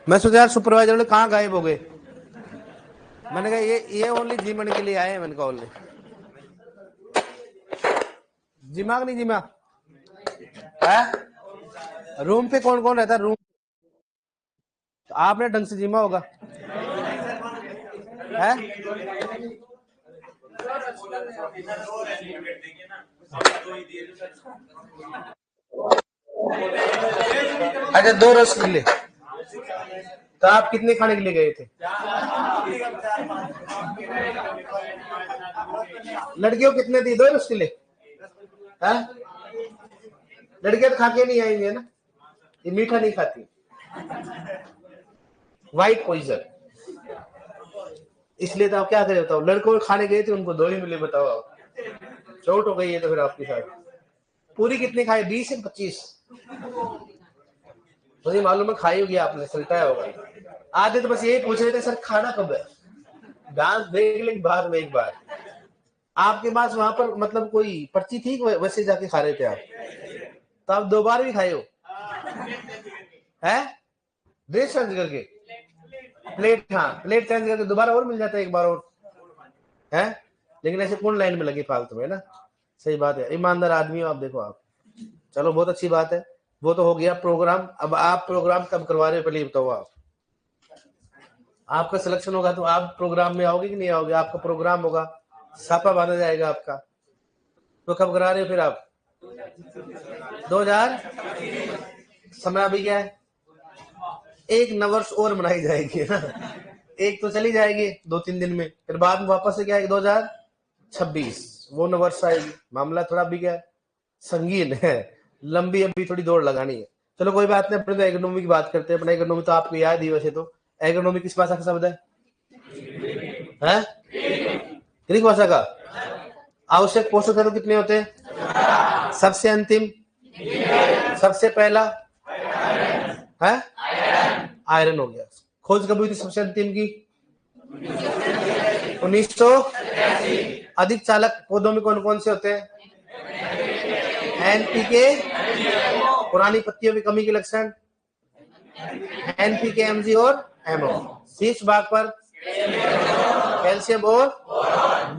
मैं सोचा यार सुपरवाइजर वाले कहाँ गायब हो गए। मैंने कहा ये ओनली जिमन के लिए आए हैं। मैंने कहा ओनली दिमाग नहीं जिमा है। रूम पे कौन कौन रहता है रूम? तो आपने ढंग से जिमा होगा है। अच्छा 2 रसगुल्ले। तो आप कितने खाने के लिए गए थे? लड़कियों कितने दी? 2 रसगुल्ले है। लड़कियां तो खा के नहीं आएंगे ना, ये मीठा नहीं खाती। White poison. इसलिए तो आप क्या करें बताओ, लड़कों को खाने गए थे उनको 2 ही मिले। बताओ आप, चोट हो गई है तो फिर आपके साथ। पूरी कितनी खाई? 20 या 25? मुझे मालूम है खाई होगी आपने, सलटाया होगा। आधे तो बस यही पूछ रहे थे सर खाना कब है। डांस देख लेंगे बाद में एक बार। आपके पास वहां पर मतलब कोई पर्ची थी वैसे जाके खा रहे थे आप? तो आप 2 बार भी खाए हो है? ड्रेस चेंज करके प्लेट, हाँ प्लेट चेंज करके दोबारा और मिल जाता है एक बार और है। लेकिन ऐसे कौन लाइन में लगे फालतू में ना। सही बात है, ईमानदार आदमी हो आप। देखो आप, चलो बहुत अच्छी बात है। वो तो हो गया प्रोग्राम। अब आप प्रोग्राम कब करवा रहे हो पहले बताओ आप। आपका सिलेक्शन होगा तो आप प्रोग्राम में आओगे कि नहीं आओगे? आपका प्रोग्राम होगा, छापा बांधा जाएगा आपका। तो कब करा रहे हो फिर आप? 2000 समय अभी क्या है? एक नवर्स और मनाई जाएगी ना। एक तो चली जाएगी 2-3 दिन में, फिर बाद में वापस से क्या है 2026 वो नवर्स आएगी। मामला थोड़ा भी क्या है, संगीन है, लंबी अभी थोड़ी दौड़ लगानी है। चलो कोई बात नहीं, अपने तो एग्रोनॉमी की बात करते हैं। अपना एग्रोनॉमी तो आपको याद ही वैसे तो। एग्रोनॉमी किस भाषा का शब्द है? ग्रीक भाषा का। आवश्यक पोषक तत्व कितने होते हैं? सबसे अंतिम, सबसे पहला है आयरन हो गया। खोज कब हुई थी सबसे अंतिम की? 1900। अधिक चालक पौधों में कौन कौन से होते हैं? एनपीके, पुरानी पत्तियों की कमी के लक्षण एनपीके, एमजी और एमओ। शीर्ष भाग पर कैल्शियम और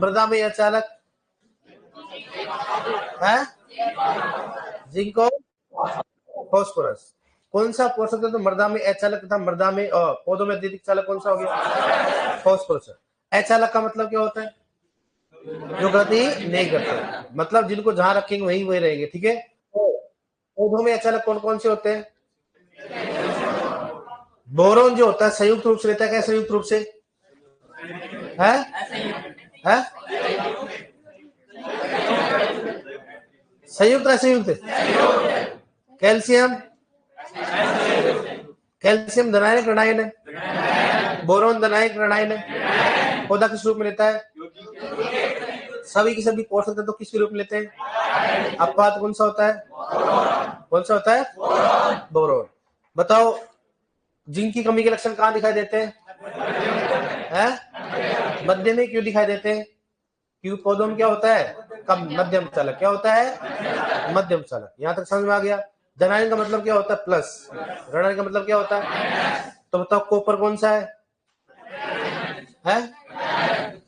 मृदा में अचालक है जिंक और फॉस्फोरस। कौन सा पोषक तत्व तो मृदा में अचालक तथा मृदा में पौधों में अत्यधिक चालक कौन सा हो गया? फॉस्फोरस। अचालक का मतलब क्या होता है? जो गति नहीं करते, मतलब जिनको जहां रखेंगे वहीं वही रहेंगे। ठीक है। पौधों में अचालक कौन कौन से होते हैं? बोरोन जो होता है संयुक्त रूप से रहता है। क्या संयुक्त रूप से है? है संयुक्त है संयुक्त। कैल्शियम, कैल्शियम धनायक ऋणायन है। बोरोन धनायक ऋणायन है। पौधा किस रूप में लेता है? सभी के सभी पोषक तत्व तो किस रूप में लेते हैं? अपवाद कौन सा होता है? कौन सा होता है? बोरोन। बताओ जिंक की कमी के लक्षण कहाँ दिखाई देते हैं? मध्य में क्यों दिखाई देते हैं? क्योंकि पौधों में क्या होता है? कम मध्यम चालक। क्या होता है? मध्यम चालक। यहां तक समझ में आ गया। धनायन का मतलब क्या होता है? प्लस। ऋणायन का मतलब क्या होता है? तो बताओ कॉपर कौन सा है?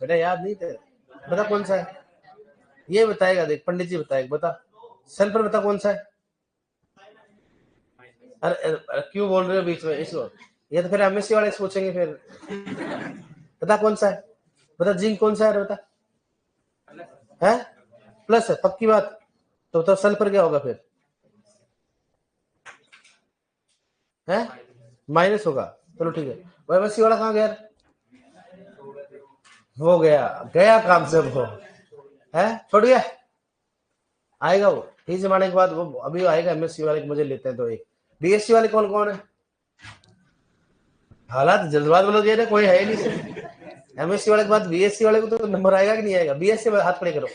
बेटा याद नहीं थे? बता कौन सा है? ये बताएगा, देख पंडित जी बताएगा। बता सल्फर, बता कौन सा है? अरे क्यों बोल रहे हो बीच में इसको? ये तो फिर एमएससी वाले सोचेंगे फिर। बता कौन सा है? बता जिंक कौन सा है? बता है प्लस है पक्की बात। तो बताओ सल्फर क्या होगा फिर? है माइनस होगा। चलो ठीक है। एमएससी वाला कहाँ गया? हो गया, गया काम से वो है, छोड़ गया। आएगा वो ही जमाने के बाद, वो अभी आएगा। एमएससी वाले मुझे लेते हैं तो एक। बीएससी वाले कौन कौन है? हालात जज्बात वालों दे रहे, कोई है ही नहीं। एमएससी वाले के बाद बीएससी वाले को तो नंबर आएगा कि नहीं आएगा? बीएससी हाथ खड़े करो।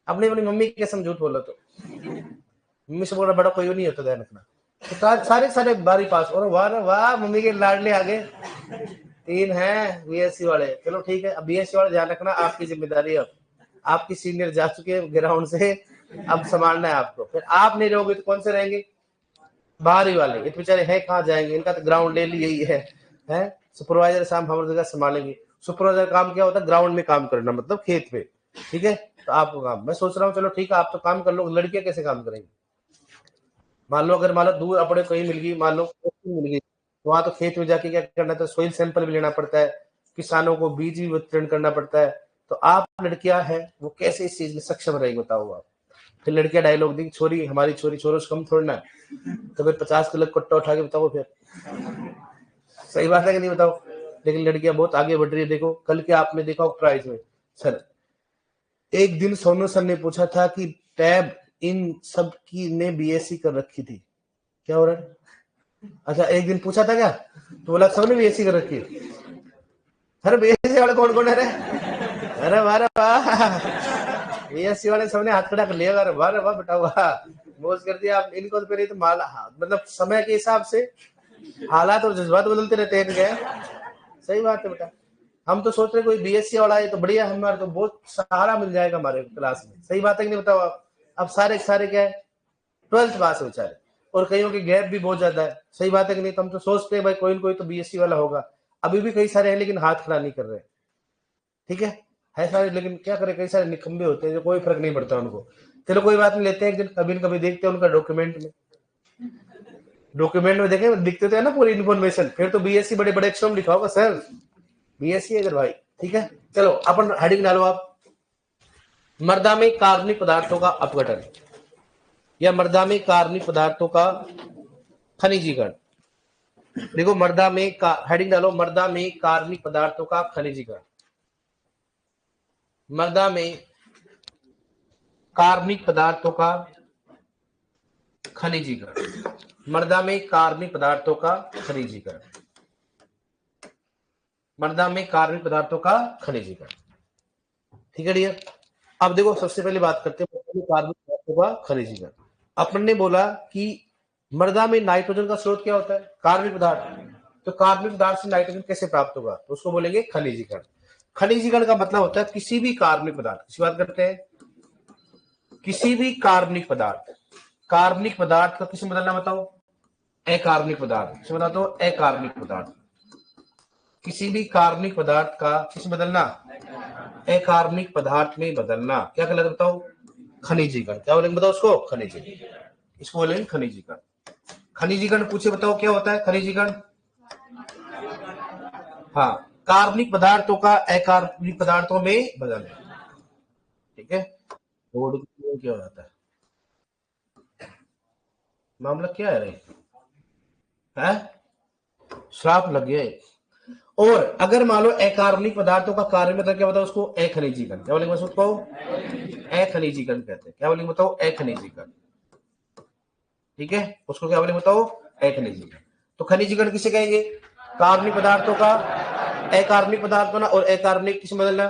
अपनी अपनी मम्मी के कसम झूठ बोलो तो। मम्मी से बोला बड़ा कोई नहीं होता, ध्यान रखना। तो सारे सारे बारी पास। और वाह वाह, मम्मी के लाडले आगे 3 हैं बीएससी वाले। चलो ठीक है। अब बीएससी वाले ध्यान रखना, आपकी जिम्मेदारी है। अब आपकी सीनियर जा चुके हैं ग्राउंड से, अब संभालना है आपको। फिर आप नहीं रहोगे तो कौन से रहेंगे? बाहरी वाले, ये बेचारे हैं कहाँ जाएंगे, इनका तो ग्राउंड ले ली यही है। सुपरवाइजर साहब हमारी जगह संभालेंगे। सुपरवाइजर काम क्या होता है, ग्राउंड में काम करना, मतलब खेत पे, ठीक है। तो आपको काम, मैं सोच रहा हूँ चलो ठीक है आप तो काम कर लो, लड़कियां कैसे काम करेंगी। मान लो अगर मान लो दूर अपने कहीं मिल गई, मान लो मिल गई, तो वहां तो खेत में जाके क्या करना था, सोइल सैंपल भी लेना पड़ता है, किसानों को बीज भी वितरण करना पड़ता है। तो आप लड़कियां हैं वो कैसे इस चीज में सक्षम रहेगी बताओ आप। फिर लड़कियां डायलॉग दी, छोरी हमारी छोरी छोरों से कम थोड़ी ना, तो फिर 50 किलो कट्टा उठा के बताओ फिर, सही बात है कि नहीं बताओ। लेकिन लड़कियां बहुत आगे बढ़ रही है। देखो कल के आपने देखा प्राइज में सर, एक दिन सोनू सर ने पूछा था कि टैब इन सब की ने बीएससी कर रखी थी, क्या हो रहा है। अच्छा एक दिन पूछा था क्या, तो बोला सबने बीएससी कर रखी है। अरे बीएससी वाले कौन कौन है रे, अरे वाह वाह, बीएससी वाले सबने हाथ खड़ा कर लिया, अरे वाह वाह बेटा वाह, मौज कर दिया आप इनको। तो फिर तो माल मतलब समय के हिसाब से हालात और जज्बात बदलते रहते हैं इनके। सही बात है बेटा, हम तो सोच रहे कोई बीएससी वाला है तो बढ़िया, हमारे तो बहुत सहारा मिल जाएगा हमारे क्लास में। सही बात है कि नहीं बताओ आप। अब सारे सारे क्या है, 12th पास है बेचारे, और कईयों की गैप भी बहुत ज्यादा है। सही बात है कि नहीं, तो हम तो सोचते हैं भाई कोई ना कोई तो बीएससी वाला होगा। अभी भी कई सारे हैं लेकिन हाथ खड़ा नहीं कर रहे, ठीक है सारे, लेकिन क्या करें कई सारे निकम्बे होते हैं जो कोई फर्क नहीं पड़ता उनको। चलो कोई बात नहीं, लेते हैं एक दिन, कभी न कभी देखते हैं उनका डॉक्यूमेंट में देखे दिखते तो है ना पूरी इन्फॉर्मेशन। फिर तो बीएससी बड़े बड़े अक्षरों में लिखा होगा सर, बीएससी अगर भाई, ठीक है। चलो अपन हेडिंग डालो आप, मृदा में कार्बनिक पदार्थों का अपघटन या मृदा में कार्बनिक पदार्थों का खनिजीकरण। देखो मृदा में हेडिंग डालो, मृदा में कार्बनिक पदार्थों का खनिजीकरण, मृदा में कार्बनिक पदार्थों का खनिजीकरण, मृदा में कार्बनिक पदार्थों का खनिजीकरण, मृदा में कार्बनिक पदार्थों का खनिजीकरण, ठीक है डियर। अब देखो सबसे पहले बात करते हैं कार्बनिक पदार्थों का खनिजीकरण। अपन ने बोला कि मृदा में नाइट्रोजन का स्रोत क्या होता है, कार्बनिक पदार्थ। तो कार्बनिक पदार्थ से नाइट्रोजन कैसे प्राप्त होगा, तो उसको बोलेंगे खनिजीकरण। खनिजीकरण का मतलब होता है किसी भी कार्बनिक पदार्थ, किसी बात करते हैं, किसी भी कार्बनिक पदार्थ, कार्बनिक पदार्थ का किसी बदलना बताओ, अकार्बनिक पदार्थ, किसी बता दो अकार्बनिक पदार्थ, किसी भी कार्बनिक पदार्थ का किस बदलना, अकार्बनिक पदार्थ में बदलना, क्या कहलाता है बताओ, खनिजीकरण। क्या बोलेंगे बताओ उसको, खनिजीकरण, इसको बोलेंगे खनिजीकरण। खनिजीकरण पूछे बताओ क्या होता है खनिजीकरण, हाँ कार्बनिक पदार्थों का अकार्बनिक पदार्थों में बदलना, ठीक है। रोड क्या हो जाता है, मामला क्या है रे, है श्राप लग गया। और अगर मान लो अकार्बनिक पदार्थों का कार्य मतलब क्या बताओ उसको, अखनिजीकरण। क्या बोलेंगे उसको, अखनिजीकरण कहते हैं। क्या बोलेंगे बताओ, अखनिजीकरण, ठीक है। उसको क्या बोलेंगे बताओ, अखनिजीकरण। तो खनिजीकरण किसे कहेंगे, कार्बनिक पदार्थों का अकार्बनिक पदार्थ बना, और अकार्बनिक किसे बदलना,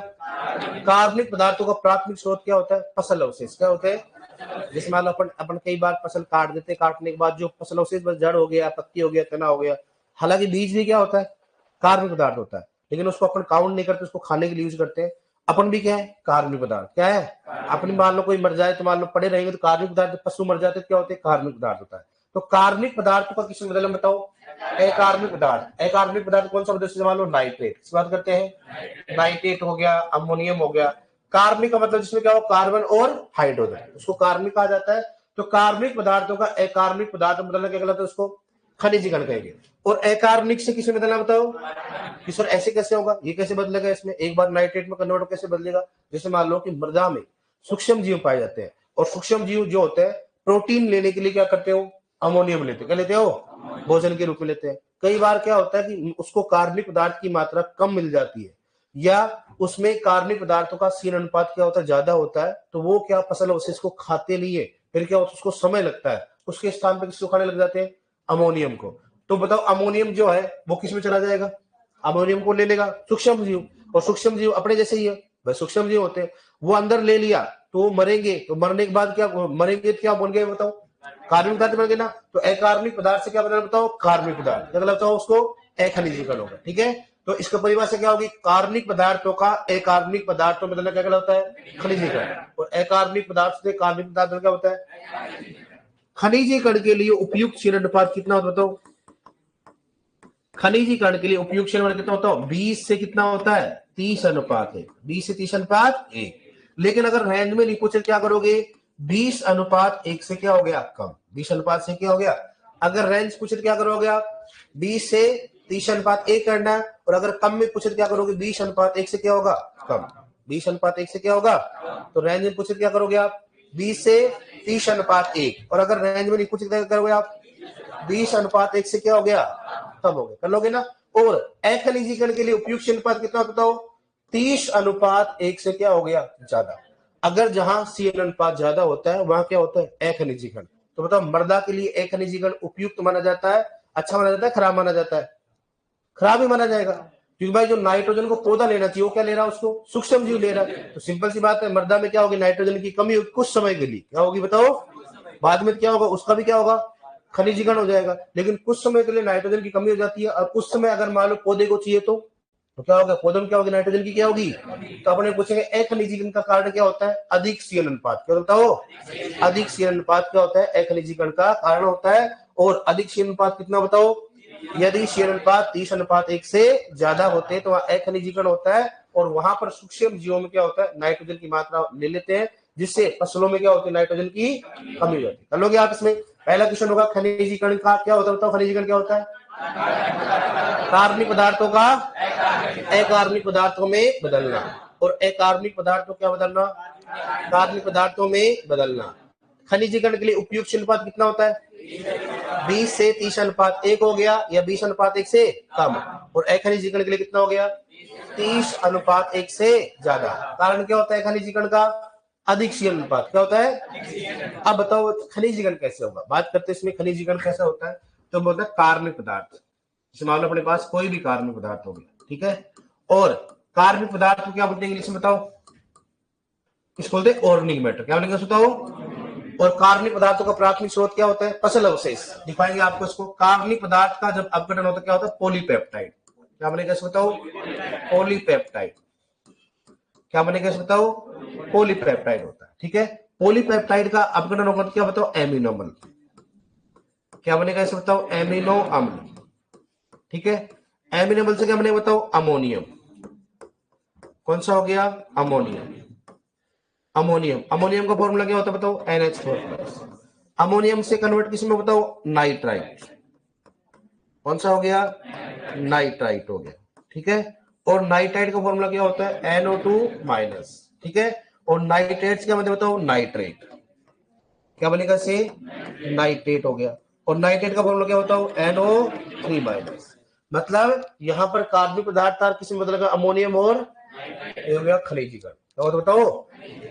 कार्बनिक पदार्थों का प्राथमिक स्रोत क्या होता है, फसल अवशेष। क्या होते हैं, जैसे मान लो अपन अपन कई बार फसल काट देते, काटने के बाद जो फसल अवशेष बस जड़ हो गया, पत्ती हो गया, तना हो गया, हालांकि बीज भी क्या होता है, कार्बनिक पदार्थ होता है, लेकिन उसको अपन काउंट नहीं करते, उसको खाने के लिए यूज करते हैं। अपन भी क्या है, कार्बनिक पदार्थ। क्या है, अपनी मान लो कोई मर जाए तो मान लो पड़े रहेंगे तो कार्बनिक पदार्थ, पशु मर जाते तो क्या होते हैं, कार्बनिक पदार्थ होता है। तो कार्बनिक पदार्थ का किसी बदल बताओ, अकार्बनिक पदार्थ। अकार्बनिक पदार्थ कौन सा जैसे मान लो नाइट्रेट, इस बात करते हैं, नाइट्रेट हो गया, अमोनियम हो गया। कार्बनिक का मतलब जिसमें क्या हो, कार्बन और हाइड्रोजन, उसको कार्बनिक कहा जाता है। तो कार्बनिक पदार्थों का अकार्बनिक पदार्थ बदलना क्या कहलाता है, उसको खनिजीकरण कहेंगे। और अकार्बनिक से किसमें बदलना बताओ, कि सर ऐसे कैसे होगा, ये कैसे बदलेगा, इसमें एक बार नाइट्रेट में कन्वर्ट कैसे बदलेगा। जैसे मान लो कि मृदा में सूक्ष्म जीव पाए जाते हैं, और सूक्ष्म जीव जो होते हैं प्रोटीन लेने के लिए क्या करते हो, अमोनियम लेते, क्या लेते हो, भोजन के रूप में लेते हैं। कई बार क्या होता है कि उसको कार्बनिक पदार्थ की मात्रा कम मिल जाती है, या उसमें कार्बनिक पदार्थों का सीन अनुपात क्या होता है, ज्यादा होता है, तो वो क्या फसल अवशेष को खाते नहीं है, फिर क्या होता है उसको समय लगता है, उसके स्थान पर किसको खाने लग जाते हैं, अमोनियम को। तो बताओ अमोनियम जो है वो किस में चला जाएगा, अमोनियम को ले लेगा सूक्ष्म जीव, और सूक्ष्म जीव अपने जैसे ही है भाई, सूक्ष्म जीव होते हैं, वो अंदर ले लिया तो वो मरेंगे, तो मरने के बाद क्या मरेंगे, क्या बन गए बताओ, कार्बनिक पदार्थ बन गए ना। तो अकार्बनिक पदार्थ से क्या बना बताओ, कार्बनिक पदार्थ, क्या बताओ उसको अखनिजीकरण होगा, ठीक है। तो इसका परिभाषा क्या होगी, कार्बनिक पदार्थों का अकार्बनिक पदार्थों में बदलना क्या कहलाता है, खनिजीकरण। और अकार्बनिक पदार्थ से कार्बनिक पदार्थ क्या होता है, खनिजी कण के लिए उपयुक्त क्षीण अनुपात कितना होता है बताओ? खनिजी कण के लिए उपयुक्त क्षीण अनुपात कितना होता है? 20 से कितना होता है? 30 अनुपात 1। 20 से 30 अनुपात 1। लेकिन अगर रेंज में नहीं पूछे क्या करोगे? 20 अनुपात 1 से क्या हो गया? कम। 20 अनुपात से क्या हो गया? अगर रेंज पूछे क्या करोगे आप? 20 से 30 अनुपात 1 करना है। और अगर कम में पूछे क्या करोगे? 20 अनुपात 1 से क्या होगा? कम। 20 अनुपात 1 से क्या होगा? तो रेंज में पूछे क्या करोगे आप? 20 से 30 अनुपात 1। और अगर रेंज में नहीं पूछे क्या करोगे आप? 20 अनुपात 1 से क्या हो गया? कम हो गया। कर लोगे ना? और अखनिजी कण के लिए उपयुक्त क्षीण अनुपात कितना बताओ? 30 अनुपात 1 से क्या हो गया? ज्यादा। अगर जहां सीएन अनुपात ज्यादा होता है वहां क्या होता है? अखनिजी कण। तो बताओ मृदा के लिए अखनिजी कण उपयुक्त माना जाता है, अच्छा माना जाता है, खराब माना जाता है? खराब ही माना जाएगा, क्योंकि भाई जो नाइट्रोजन को पौधा लेना चाहिए वो क्या ले रहा है? उसको सूक्ष्म जीव ले रहा है। तो सिंपल सी बात है, मृदा में क्या होगी? नाइट्रोजन की कमी होगी कुछ समय के लिए। क्या होगी बताओ? बाद में क्या होगा? उसका भी क्या होगा? खनिजीकरण हो जाएगा। लेकिन कुछ समय के लिए नाइट्रोजन की कमी हो जाती है। और उस समय अगर मान लो पौधे को चाहिए तो क्या होगा? पौधे में क्या होगी? नाइट्रोजन की क्या होगी? तो अपने पूछेंगे अखनिजीकरण का कारण क्या होता है? अधिक सीएन अनुपात। क्या होता हो? अधिक सीएन अनुपात क्या होता है? अखनिजीकरण का कारण होता है। और अधिक सीएन अनुपात कितना बताओ? यदि सीएन अनुपात 30 अनुपात 1 से ज्यादा होते हैं तो वहां अखनिजीकरण होता है। और वहां पर सूक्ष्म जीवों में क्या होता है? नाइट्रोजन की मात्रा ले लेते हैं, जिससे फसलों में क्या होती है? नाइट्रोजन की कमी हो जाती है। कर लोगे आप इसमें? पहला क्वेश्चन होगा खनिजीकरण का क्या होता है बताओ? खनिजीकरण क्या होता है? कार्बनिक पदार्थों का अकार्बनिक पदार्थों में बदलना। और अकार्बनिक पदार्थों क्या बदलना? कार्बनिक पदार्थों में बदलना। खनिजीकरण के लिए उपयुक्त अनुपात कितना होता है? 20 से 30 अनुपात 1 हो गया, या 20 अनुपात 1 से कम। और अखनिजीकरण के लिए कितना हो गया? 30 अनुपात 1 से ज्यादा। कारण क्या होता है खनिजीकरण का? अधिक सीएन अनुपात। क्या होता है? अब बताओ खनिजीकरण कैसे होगा? बात करते हैं इसमें खनिजीकरण कैसा होता है। तो बोलता है कार्बनिक पदार्थ, जैसे मान लो अपने पास कोई भी कार्बनिक पदार्थ हो गया, ठीक है। और कार्बनिक पदार्थ को क्या बोलते हैं इंग्लिश में बताओ? इसको बोलते हैं ऑर्गेनिक मैटर। क्या बोलेंगे बताओ? और कार्बनिक पदार्थों का प्राथमिक स्रोत क्या होता है? फसल अवशेष। दिखाएंगे आपको इसको। कार्बनिक पदार्थ का जब अपघटन होता है क्या होता है? पॉलीपेप्टाइड। क्या बनेगा इसको बताओ? पॉलीपेप्टाइड। क्या बनेगा इसको बताओ? पॉलीपेप्टाइड होता है, ठीक है। पॉलीपेप्टाइड का अपघटन होगा तो क्या बताओ? एमिनो अम्ल। क्या बनेगा इसको बताओ? एमिनो अम्ल, ठीक है। एमिनो अम्ल से क्या बनेगा बताओ? अमोनियम। कौन सा हो गया? अमोनियम। अमोनियम। अमोनियम का फॉर्मूला क्या होता है बताओ? NH4+। अमोनियम से कन्वर्ट किस में बताओ? नाइट्राइट। कौन सा हो गया? नाइट्राइट हो गया, ठीक है। और नाइट्राइट का फॉर्मूला क्या होता है? NO2-, ठीक है। और नाइट्रेट क्या मतलब बताओ? नाइट्रेट। क्या बनेगा से? नाइट्रेट हो गया। और नाइट्रेट का फॉर्मूला क्या बताओ? NO3-। मतलब यहां पर कार्बनिक पदार्थ किस में बदलेगा? अमोनियम और खनिजीकरण। तो बताओ,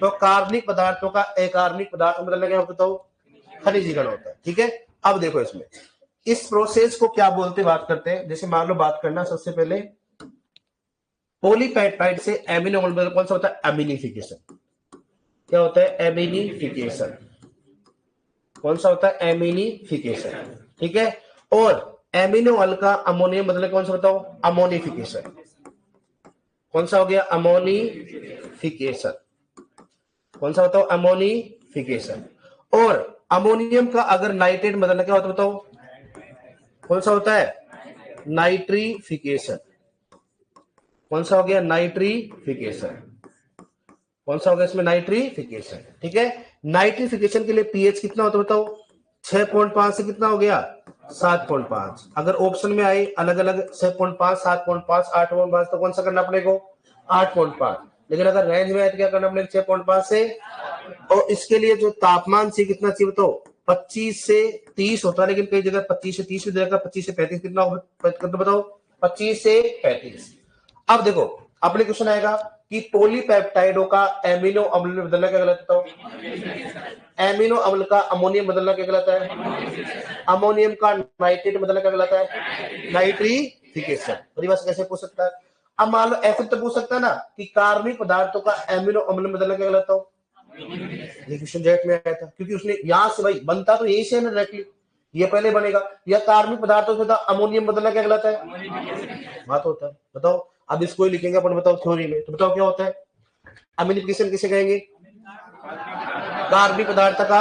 तो कार्बनिक पदार्थों का अकार्बनिक पदार्थ बदलना क्या बताओ? खनिजीकरण होता है, ठीक है। अब देखो इसमें इस प्रोसेस को क्या बोलते बात करते हैं। जैसे मान लो बात करना सबसे पहले पॉलीपेप्टाइड से एमिनो अम्ल कौन सा होता है? एमिनिफिकेशन। क्या होता है? एमिनिफिकेशन। कौन सा होता है? एमिनिफिकेशन, ठीक है। और एमिनो अम्ल का अमोनियम बदलना कौन सा बताओ? अमोनिफिकेशन। कौन सा हो गया? अमोनिफिकेशन। कौन सा बताओ? अमोनिफिकेशन। और अमोनियम का अगर नाइट्रेट बदलना क्या होता है बताओ? कौन सा होता है? नाइट्रीफिकेशन। कौन सा हो गया? नाइट्रीफिकेशन। कौन सा हो गया इसमें? नाइट्रीफिकेशन, ठीक है। नाइट्रीफिकेशन के लिए पीएच कितना होता है बताओ? 6.5 से कितना हो गया? 7.5। अगर ऑप्शन में आए अलग अलग 6.5, 7.5, 8.5 तो कौन सा करना अपने को? 8.5। लेकिन अगर रेंज में आए तो क्या करना अपने? 6.5 से। और इसके लिए जो तापमान से कितना चाहिए बताओ? 25 से 30 होता है, लेकिन कई जगह 25 से 30 भी देगा। 25 से 35 कितना बताओ? 25 से 35। अब देखो अपने क्वेश्चन आएगा कि पॉलीपेप्टाइडों का एमिनो अम्ल में बदलना क्या गलत बताओ? एमिनो अम्ल का अमोनियम बदलना क्या गलत है? अमोनियम का नाइट्रेट बदलना क्या गलत है? नाइट्रीफिकेशन। बस कैसे पूछ सकता है? अब मान लो ऐसे तो पूछ सकता है ना कि कार्बनिक पदार्थों का एमिनो अम्ल में बदलना क्या गलत हो? ये क्वेश्चन जेट में आया था, क्योंकि उसने यहां से भाई बनता तो यही से ना डायरेक्टली, ये पहले बनेगा। या कार्बनिक पदार्थों से अमोनियम बदलना क्या गलत है? बात होता है। बताओ अब इसको ही लिखेंगे अपन, बताओ थ्योरी में, तो बताओ क्या होता है? अम्लीफिकेशन किसे कहेंगे? कार्बनिक पदार्थ का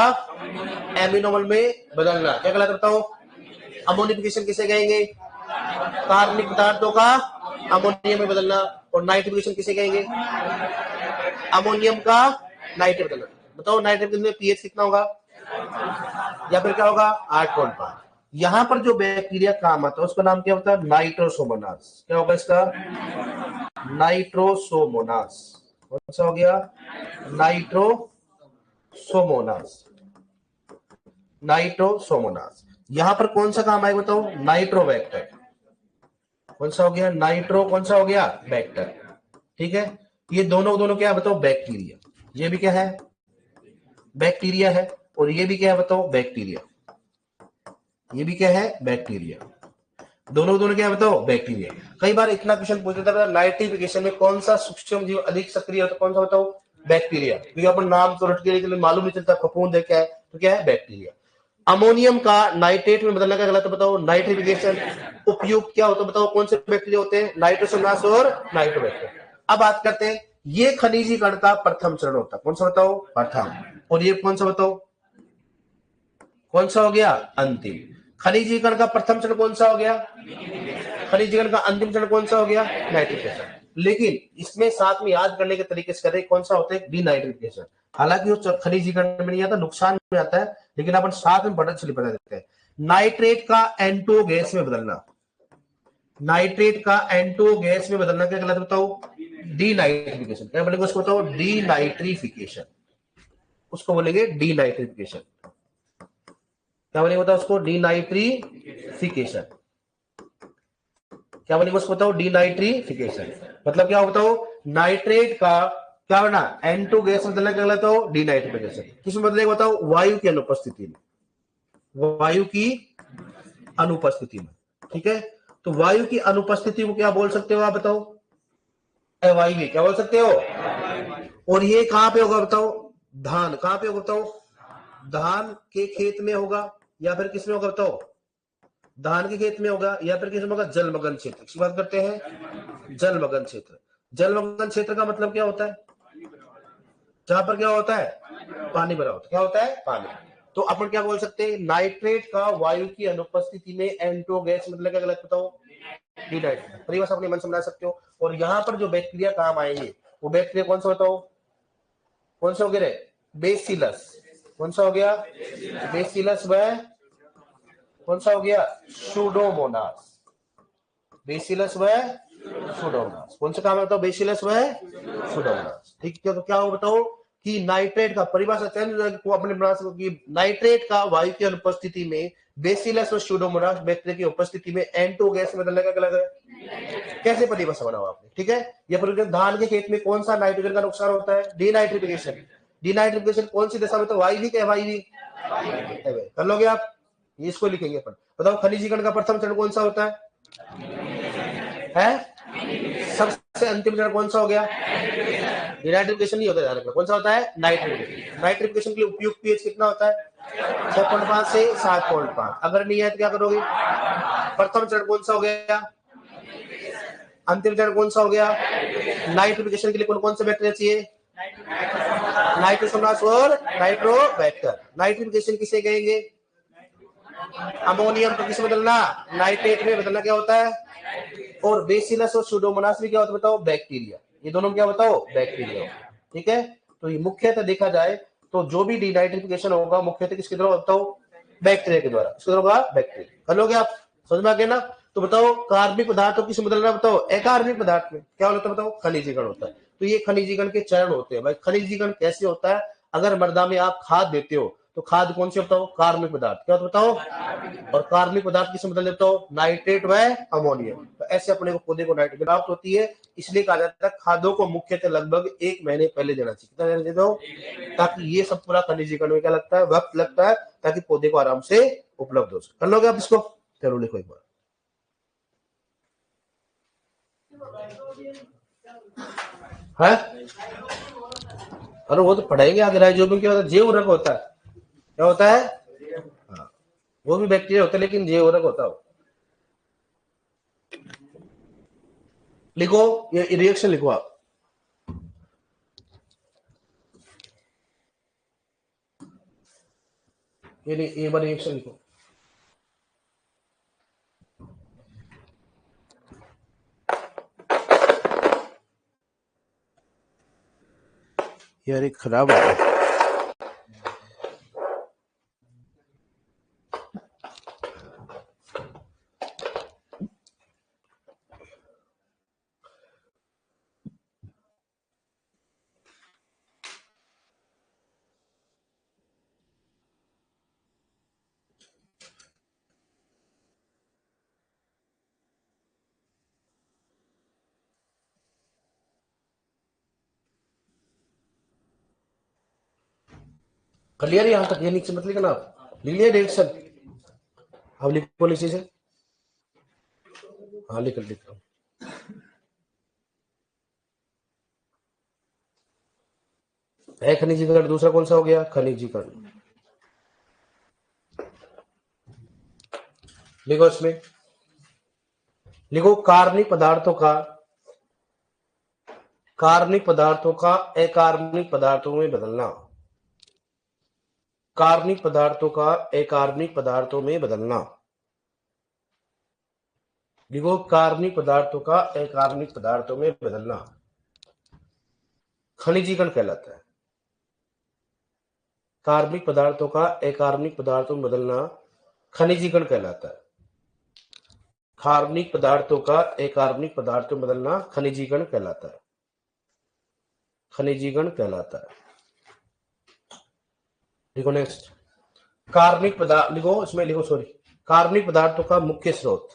एमिनोमल में बदलना। क्या कहलाता है बताओ? अमोनिफिकेशन किसे कहेंगे? कार्बनिक पदार्थों का अमोनियम में बदलना। और नाइट्रिफिकेशन किसे कहेंगे? अमोनियम का नाइट्रेट बदलना। बताओ नाइट्रेट में पीएच कितना होगा? या फिर क्या होगा? 8.5। यहां पर जो बैक्टीरिया काम आता है उसका नाम क्या होता है? नाइट्रोसोमोनास। क्या होगा इसका? नाइट्रोसोमोनास। कौन सा हो गया? नाइट्रोसोमोनास। नाइट्रोसोमोनास। यहां पर कौन सा काम आएगा बताओ? नाइट्रोबैक्टर। कौन सा हो गया? नाइट्रो कौन सा हो गया? बैक्टर। ठीक है, ये दोनों दोनों क्या है बताओ? बैक्टीरिया। ये भी क्या है? बैक्टीरिया है। और ये भी क्या है बताओ? बैक्टीरिया। ये भी क्या है? बैक्टीरिया। दोनों दोनों क्या है बताओ? बैक्टीरिया। कई बार इतना क्वेश्चन पूछ देता है नाइट्रिफिकेशन में कौन सा सूक्ष्म जीव अधिक सक्रिय होता है? कौन सा बताओ? बैक्टीरिया। क्योंकि अपन नाम तो रट के मालूम नहीं चलता फफूंद है क्या है, तो क्या है? बैक्टीरिया। अमोनियम का नाइट्रेट में बदलना क्या कहलाता है बताओ? नाइट्रिफिकेशन। उपयुक्त क्या होता है बताओ? कौन से बैक्टीरिया होते हैं? नाइट्रोसोमोनास और नाइट्रोबैक्टर। अब बात करते हैं, ये खनिजीकरण का प्रथम चरण होता है। कौन सा बताओ? प्रथम। और ये कौन सा बताओ? कौन सा हो गया? अंतिम। खनिजीकरण का प्रथम चरण कौन सा हो गया? खनिजीकरण का अंतिम चरण कौन सा हो गया? नाइट्रिफिकेशन। लेकिन इसमें साथ में याद करने के तरीके से करें, कौन सा होता है? डीनाइट्रिफिकेशन। हालांकि वो खनिजीकरण में नहीं आता, नुकसान में आता है, लेकिन अपन साथ में बता देते हैं। नाइट्रेट का N2 गैस में बदलना। नाइट्रेट का N2 गैस में बदलना क्या कहलाता है बताओ? डीनाइट्रिफिकेशन। क्या बोलेंगे उसको बताओ? डीनाइट्रिफिकेशन। उसको बोलेंगे डीनाइट्रिफिकेशन। क्या बोलेंगे बताओ उसको? डीनाइट्रिफिकेशन। क्या बोलेंगे उसको बताओ? डीनाइट्रिफिकेशन। मतलब क्या बताओ? नाइट्रेट का क्या बना? N2 गैस में बदलना क्या कहलाता है? डीनाइट्रिफिकेशन। किसमें बदलेगा बताओ? वायु की अनुपस्थिति में। वायु की अनुपस्थिति में। ठीक है, तो वायु की अनुपस्थिति को क्या बोल सकते हो आप बताओ? अवायवीय। क्या बोल सकते हो? और ये कहां पे होगा बताओ? धान। कहां पे होगा बताओ? धान के खेत में होगा या फिर किसमें होगा बताओ? धान के खेत में होगा या फिर किसमें होगा? जलमग्न क्षेत्र की बात करते हैं। जलमग्न क्षेत्र। जलमग्न क्षेत्र का मतलब क्या होता है? जहां पर क्या होता है? पानी भरा होता है। क्या होता है? पानी। तो अपन क्या बोल सकते हैं? नाइट्रेट का वायु की अनुपस्थिति में N2 गैस मतलब क्या गलत बताओ? डीनाइट्रेट। परिभाषा अपने मन से बना सकते हो। और यहाँ पर जो बैक्टीरिया काम आएंगे वो बैक्टीरिया कौन सा बताओ? कौन सा हो गया? बेसिलस। कौन सा हो गया? बेसिलस। वह कौन सा हो गया? सुडोमोनास। बेसिलस व सुडोमोनास। कौन सा काम है बताओ? बेसिलस व सुडोमोनास। ठीक है, तो क्या हो बताओ कि नाइट्रेट का परिभाषा को अपने बना सको कि नाइट्रेट का वायु की अनुपस्थिति में बेसिलस और सुडोमोनास बैक्टीरिया की उपस्थिति में N2 गैस में बदलने का क्या लगा? कैसे परिभाषा बनाओ आपने? ठीक है, या फिर धान के खेत में कौन सा नाइट्रोजन का नुकसान होता है? डीनाइट्रिफिकेशन। डीनाइट्रिफिकेशन कौन सी दशा में? तो वायवी के वायवी कर लोगे आप। इसको लिखेंगे अपन। बताओ खनिजीकरण का प्रथम चरण कौन सा होता है? सबसे अंतिम चरण कौन सा हो गया? डिनाइट्रिफिकेशन नहीं होता है। कौन सा होता है? नाइट्रिफिकेशन। नाइट्रिफिकेशन के लिए उपयुक्त पीएच कितना होता है? 6.5 से 7.5। अगर नहीं है तो क्या करोगे? प्रथम चरण कौन सा हो गया? अंतिम चरण कौन सा हो गया? नाइट्रिफिकेशन के लिए कौन कौन से बैक्टीरिया चाहिए? नाइट्रोसोमोनास और नाइट्रोबैक्टर। नाइट्रिफिकेशन किसे कहेंगे? अमोनियम को किस बदलना? नाइट्रेट में बदलना। क्या होता है? और बेसिलस और सुडोमोनास भी क्या होता है बताओ? बैक्टीरिया। ये दोनों क्या बताओ? बैक्टीरिया। ठीक है, तो ये मुख्यतः देखा जाए तो जो भी डिनाइट्रिफिकेशन होगा मुख्यतः किसके द्वारा बताओ? बैक्टीरिया के द्वारा। किसके द्वारा? बैक्टीरिया। कर लोगे आप? समझ में आ गया ना? तो बताओ कार्बनिक पदार्थों किस बदलना बताओ? अकार्बनिक पदार्थ में। क्या होता है बताओ? खनिजीकरण होता है। तो ये खनिजीकरण के चरण होते हैं भाई। खनिजीकरण कैसे होता है? अगर मृदा में आप खाद देते हो तो खाद कौन से बताओ? कार्बनिक पदार्थ। क्या होता बताओ? और कार्बनिक पदार्थ किसमें बदल देता हो? नाइट्रेट व अमोनियम। तो ऐसे अपने को पौधे को नाइट्रेट प्राप्त होती है। इसलिए कहा जाता है खादों को मुख्यतः लगभग 1 महीने पहले देना चाहिए। कितना देना चाहिए हो? ताकि ये सब पूरा खनिजीकरण में क्या लगता है? वक्त लगता है, ताकि पौधे को आराम से उपलब्ध हो सके। कर लोगे आप इसको? चलो लिखो एक बार। है? अरे वो तो पढ़ाएंगे आगे। राइजोबियम क्या होता है? जैव ऊर्वरक होता है। क्या होता है? हाँ, वो भी बैक्टीरिया होता है लेकिन जैव ऊर्वरक होता है। लिखो, ये रिएक्शन लिखो आप। ये नहीं, एक बार रिएक्शन लिखो। यार एक खराब हो गया। क्लियर है यहाँ तक? ये नीचे मत लिखना, आप लिख लिया रिएक्शन? अब लिखो नीचे से। हाँ लिख रहा हूँ। खनिजीकरण, दूसरा कौन सा हो गया? खनिजीकरण। लिखो इसमें, लिखो कार्बनिक पदार्थों का अकार्बनिक पदार्थों में बदलना। कार्बनिक पदार्थों का अकार्बनिक पदार्थों में बदलना। लिखो कार्बनिक पदार्थों का अकार्बनिक पदार्थों में बदलना खनिजीकरण कहलाता है। कार्बनिक पदार्थों का अकार्बनिक पदार्थों में बदलना खनिजीकरण कहलाता है। कार्बनिक पदार्थों का अकार्बनिक पदार्थों में बदलना खनिजीकरण कहलाता है। खनिजीकरण कहलाता है। लिखो नेक्स्ट, कार्बनिक पदार्थ, लिखो इसमें, लिखो सॉरी, कार्बनिक पदार्थों का मुख्य स्रोत।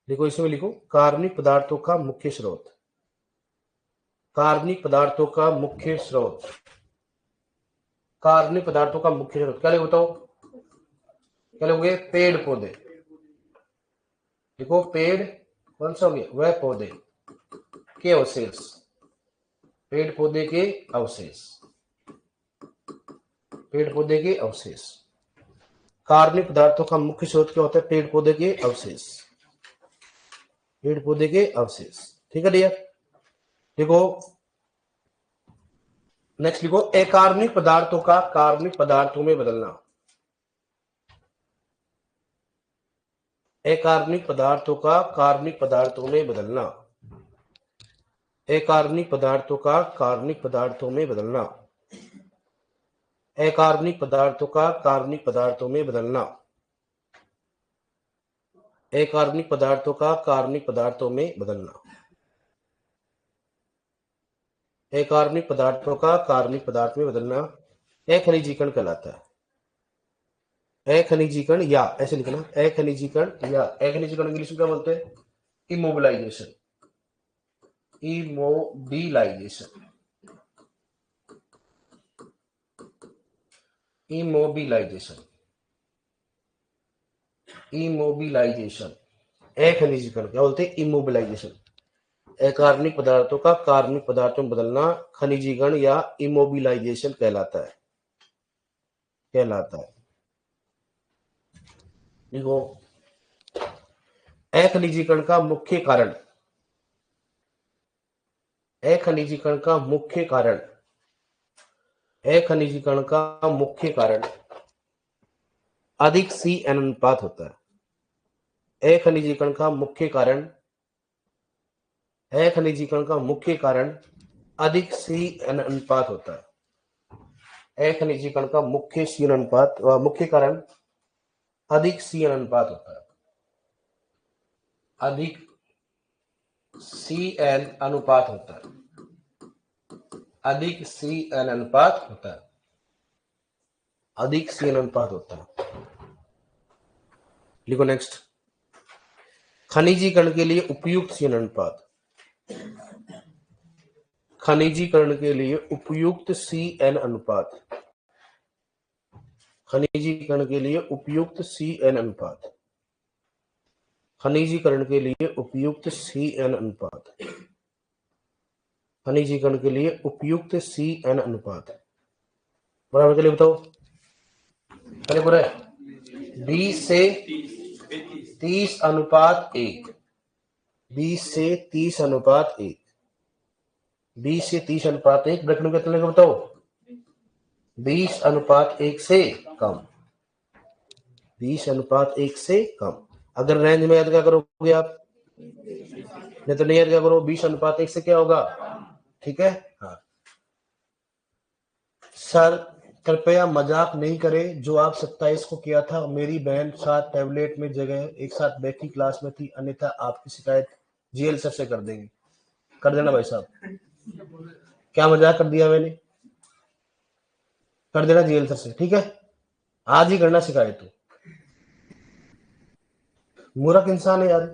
लिखो इसमें, लिखो कार्बनिक पदार्थों का मुख्य स्रोत। कार्बनिक पदार्थों का मुख्य स्रोत। कार्बनिक पदार्थों का मुख्य स्रोत क्या लिखो बताओ? क्या लिखोगे? पेड़ पौधे। लिखो पेड़, कौन सा हो गया? वह पौधे के अवशेष। पेड़ पौधे के अवशेष। पेड़ पौधे के अवशेष। कार्बनिक पदार्थों का मुख्य स्रोत क्या होता है? पेड़ पौधे के अवशेष। पेड़ पौधे के अवशेष। ठीक है डियर। देखो नेक्स्ट, लिखो अकार्बनिक पदार्थों का कार्बनिक पदार्थों में बदलना। अकार्बनिक पदार्थों का कार्बनिक पदार्थों में बदलना। अकार्बनिक पदार्थों का कार्बनिक पदार्थों में बदलना। अकार्बनिक पदार्थों का कार्बनिक पदार्थों में बदलना। अकार्बनिक पदार्थों का कार्बनिक पदार्थों में बदलना। अकार्बनिक पदार्थों का कार्बनिक पदार्थ में बदलना अखनिजीकरण कहलाता है। अखनिजीकरण, या ऐसे लिखना, अखनिजीकरण या अखनिजीकरण इंग्लिश में क्या बोलते हैं? इमोबिलाइजेशन। इमोबिलाइजेशन। इमोबिलाइजेशन। इमोबिलाइजेशन। अखनिजीकरण क्या बोलते हैं? इमोबिलाइजेशन। अकार्बनिक पदार्थों का कार्बनिक पदार्थों में बदलना खनिजीकरण या इमोबिलाइजेशन कहलाता है। देखो अखनिजीकरण का मुख्य कारण, अखनिजीकरण का मुख्य कारण, अखनिजीकरण का मुख्य कारण अधिक CN अनुपात होता है। अखनिजीकरण का मुख्य कारण, अखनिजीकरण का मुख्य कारण अधिक CN अनुपात होता है। अखनिजीकरण का मुख्य CN अनुपात, मुख्य कारण अधिक CN अनुपात होता है। अधिक CN अनुपात होता है। अधिक CN अनुपात होता है। अधिक CN अनुपात होता है। लिखो नेक्स्ट, खनिजीकरण के लिए उपयुक्त CN अनुपात। खनिजीकरण के लिए उपयुक्त CN अनुपात। खनिजीकरण के लिए उपयुक्त CN अनुपात। खनिजीकरण के लिए उपयुक्त CN अनुपात। खनिजीकरण के लिए उपयुक्त CN अनुपात बराबर के लिए बताओ। पहले बोले 20 से 30 अनुपात 1। 20 से 30 अनुपात 1। 20 से 30 अनुपात 1 ब्रैकेट में कितने का बताओ? 20:1 से कम, 20:1 से कम। अगर रेंज में है तो क्या करोगे आप, नहीं तो नहीं है क्या करो, 20:1 से क्या होगा, ठीक है। हाँ सर कृपया मजाक नहीं करें, जो आप 27 को किया था, मेरी बहन 7 टैबलेट में जगह एक साथ बैठी क्लास में थी, अन्यथा आपकी शिकायत जीएल सर से कर देंगे। कर देना भाई साहब, क्या मजाक कर दिया मैंने, कर देना जीएल सर से, ठीक है। आज ही करना शिकायत तू, मूर्ख इंसान है यार।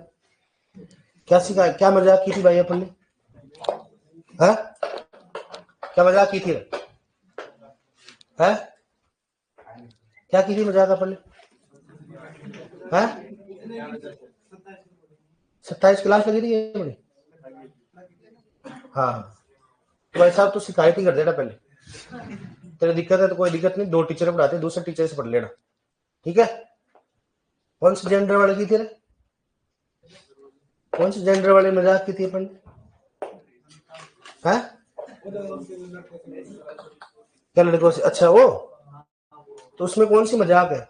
क्या शिकायत, क्या मजाक की थी भाई अपन ने, है क्या मजाक की थी, है क्या की थी मजाक अपन ने, है 27 क्लास लगी थी बड़ी। हाँ तो भाई साहब तू शिकायत ही कर देना पहले, तेरी दिक्कत है तो कोई दिक्कत नहीं, 2 टीचर पढ़ाते, दूसरे टीचर से पढ़ लेना, ठीक है। कौन से जेंडर वाले की थी रे, कौन से जेंडर वाले मजाक की थी अपन, है क्या लड़कों से, अच्छा वो, तो उसमें कौन सी मजाक है,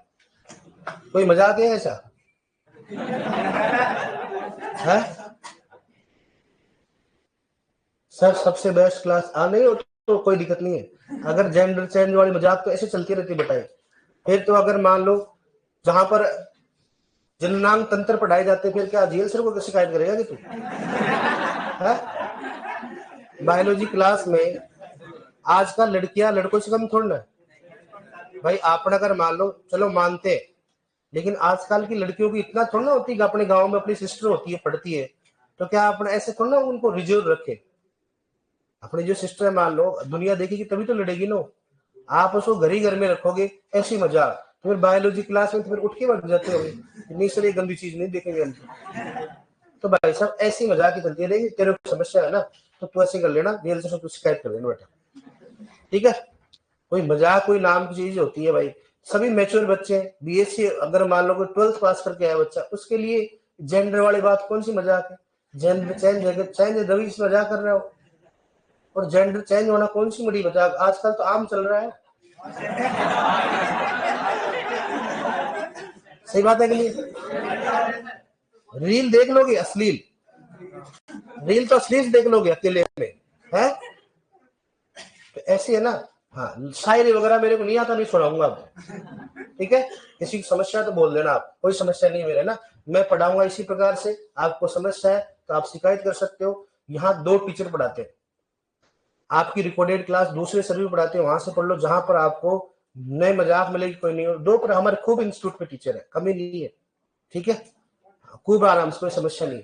कोई मजाक है ऐसा, है सर सबसे बेस्ट क्लास आ नहीं हो तो कोई दिक्कत नहीं है। अगर जेंडर चेंज वाली मजाक तो ऐसे चलती रहती बताए, फिर तो अगर मान लो जहां पर जननांग तंत्र पढ़ाए जाते, फिर क्या जेल सर को शिकायत करेगा कि तू, है बायोलॉजी क्लास में आजकल लड़कियां लड़कों से कम थोड़ा ना भाई, आपने अगर मान लो चलो मानते हैं, लेकिन आजकल की लड़कियों की इतना थोड़ा ना होती है कि अपने गांव में अपनी सिस्टर होती है पढ़ती है, तो क्या आपने ऐसे थोड़ा ना उनको रिजर्व रखे, अपनी जो सिस्टर है मान लो, दुनिया देखेगी तभी तो लड़ेगी नो, आप उसको घर ही घर में रखोगे ऐसी मजाक, तो फिर बायोलॉजी क्लास में तो फिर उठ के बैठ जाते हो, नहीं सर ये गंदी चीज नहीं देखेंगे हम तो भाई साहब ऐसी मजाक ही चलती रहेगी, तेरे को समस्या है ना तो तू ऐसे कर लेना, जेल से तू शिकायत कर देना बेटा, ठीक है। कोई मजाक कोई नाम की चीज होती है भाई, सभी मैच्योर बच्चे हैं, बीएससी अगर मान लो कोई 12th पास करके आया बच्चा, उसके लिए जेंडर वाली बात कौन सी मजाक है, जेंडर चेंज चेंज रवि से मजाक कर रहे हो, और जेंडर चेंज होना कौन सी बड़ी मजाक, आजकल तो आम चल रहा है, सही बात है कि नहीं। रील देख लोगे अश्लील, रील तो अश्लील देख लोगे अकेले में, है तो ऐसी है ना। हाँ शायरी वगैरह मेरे को नहीं आता, नहीं सुनाऊंगा अब, ठीक है। किसी की समस्या तो बोल देना आप, कोई समस्या नहीं मेरे ना, मैं पढ़ाऊंगा इसी प्रकार से, आपको समस्या है तो आप शिकायत कर सकते हो। यहाँ 2 टीचर पढ़ाते हैं, आपकी रिकॉर्डेड क्लास दूसरे सभी पढ़ाते हैं, वहां से पढ़ लो जहां पर आपको नए मजाक मिलेगी, कोई नहीं हो, 2 पर हमारे खूब इंस्टीट्यूट में टीचर है, कमी नहीं है, ठीक है, खूब आराम से, कोई समस्या नहीं,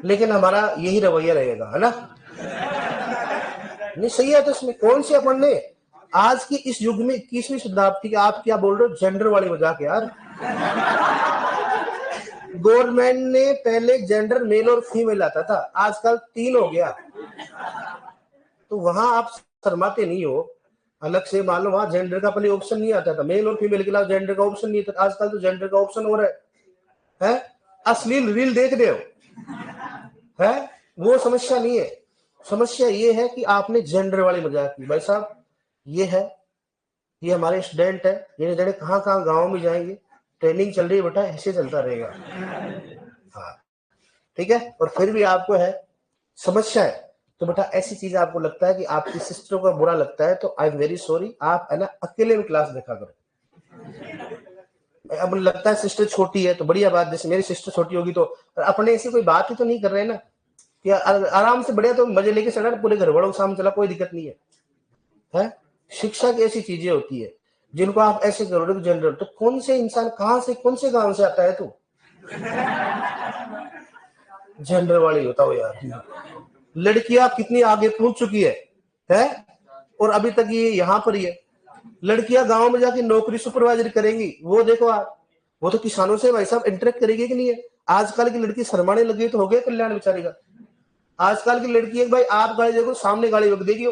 लेकिन हमारा यही रवैया रहेगा, है ना, नहीं सही है। तो इसमें कौन सी अपन ने आज की इस युग में 21वीं शताब्दी, आप क्या बोल रहे हो जेंडर वाली मजाक यार, गवर्नमेंट ने पहले जेंडर मेल और फीमेल आता था, आजकल 3 हो गया, तो वहां आप शर्माते नहीं हो, अलग से मान लो वहां जेंडर का पहले ऑप्शन नहीं आता था, मेल और फीमेल के अलावा जेंडर का ऑप्शन नहीं था, आजकल तो जेंडर का ऑप्शन हो रहा है, अश्लील रील देख रहे हो, है वो समस्या नहीं है, समस्या ये है कि आपने जेंडर वाली मजाक की। भाई साहब ये है, ये हमारे स्टूडेंट है, ये जाने कहाँ कहाँ गाँव में जाएंगे, ट्रेनिंग चल रही है बेटा, ऐसे चलता रहेगा, हाँ ठीक है। और फिर भी आपको है समस्या है, तो बेटा ऐसी चीज आपको लगता है कि आपकी सिस्टर को बुरा लगता है, तो आई एम वेरी सॉरी, आप है ना अकेले में क्लास देखा करो। अब लगता है सिस्टर छोटी है तो बढ़िया बात, जैसे मेरी सिस्टर छोटी होगी तो अपने ऐसी कोई बात ही तो नहीं कर रहे ना, कि आराम से बढ़िया तो मजे लेके चला पूरे घर वालों के सामने चला, कोई दिक्कत नहीं है। शिक्षा की ऐसी चीजें होती है जिनको आप ऐसे करोगे जनरल, तो कौन से इंसान कहां से कौन से गांव से आता है तू, जेंडर वाली बताओ यार, लड़कियां कितनी आगे पहुंच चुकी है और अभी तक ये यहाँ पर ही है, लड़कियां गांव में जाके नौकरी सुपरवाइजर करेंगी, वो देखो आप, वो तो किसानों से भाई साहब इंटरेक्ट करेगी कि नहीं है, आजकल की लड़की शर्माने लगी तो हो गया कल्याण बेचारी का, आजकल की लड़की है भाई, आप गाड़ी देखो सामने गाड़ी रख देगी,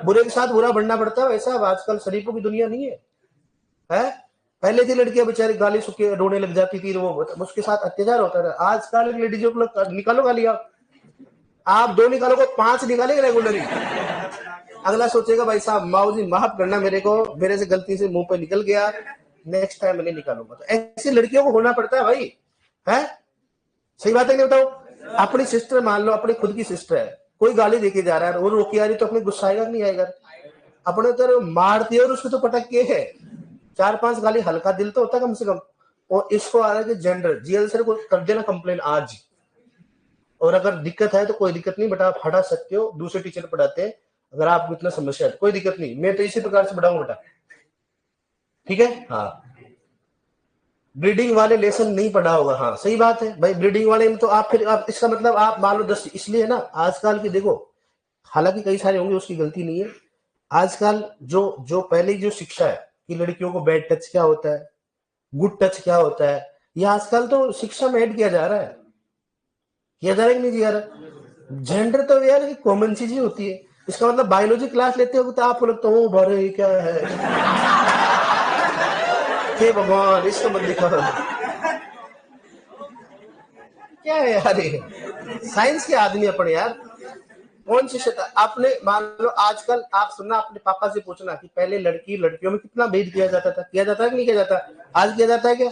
बुरे के साथ बुरा बनना पड़ता है वैसा, आजकल शरीफों की दुनिया नहीं है। पहले की लड़कियां बेचारी गाली सुखे रोने लग जाती थी, वो उसके साथ अत्याचार होता था, आजकल की लेडीजों को निकालो गाली, आप 2 निकालोगे 5 निकालेंगे रेगुलरली, अगला सोचेगा भाई साहब माओ जी माफ करना मेरे को, मेरे से गलती से मुंह पे निकल गया, नेक्स्ट टाइम मैं नहीं निकालूंगा। तो ऐसी लड़कियों को होना पड़ता है भाई, है सही बात है नहीं बताओ। अपनी सिस्टर मान लो, अपनी खुद की सिस्टर है, कोई गाली देके जा रहा है और रोकी आ रही, तो अपने गुस्सा आएगा नहीं आएगा? अपने तो मारती है और उसको तो पटक के है, 4-5 गाली, हल्का दिल तो होता कम से कम। और इसको आ रहा है कि जेंडर, जीएल सर को कर देना कंप्लेन आज, और अगर दिक्कत है तो कोई दिक्कत नहीं बेटा, आप हटा सकते हो, दूसरे टीचर पढ़ाते हैं, अगर आपको इतना समस्या है कोई दिक्कत नहीं, मैं तो इसी प्रकार से पढ़ाऊंगा बेटा, ठीक है। हाँ, ब्रीडिंग वाले लेसन नहीं पढ़ा होगा, हाँ सही बात है भाई, ब्रीडिंग वाले में तो आप फिर आप इसका मतलब आप मान लो 10, इसलिए ना आजकल की देखो, हालांकि कई सारे होंगे उसकी गलती नहीं है, आजकल जो जो पहले जो शिक्षा है कि लड़कियों को बैड टच क्या होता है, गुड टच क्या होता है, ये आजकल तो शिक्षा में ऐड किया जा रहा है, किया जा रहा है कि नहीं किया रहा? जेंडर तो यार कॉमन चीज ही होती है, इसका मतलब बायोलॉजी क्लास लेते हो तो आपको लगता है भरे क्या है, हे भगवान इसको मत दिखाओ, क्या है यार ये, साइंस के आदमी अपने यार, कौन सी शता आपने मान लो आजकल आप सुनना, अपने पापा से पूछना कि पहले लड़की लड़कियों में कितना भेद किया जाता था, किया जाता है कि नहीं किया जाता? आज किया जाता है क्या?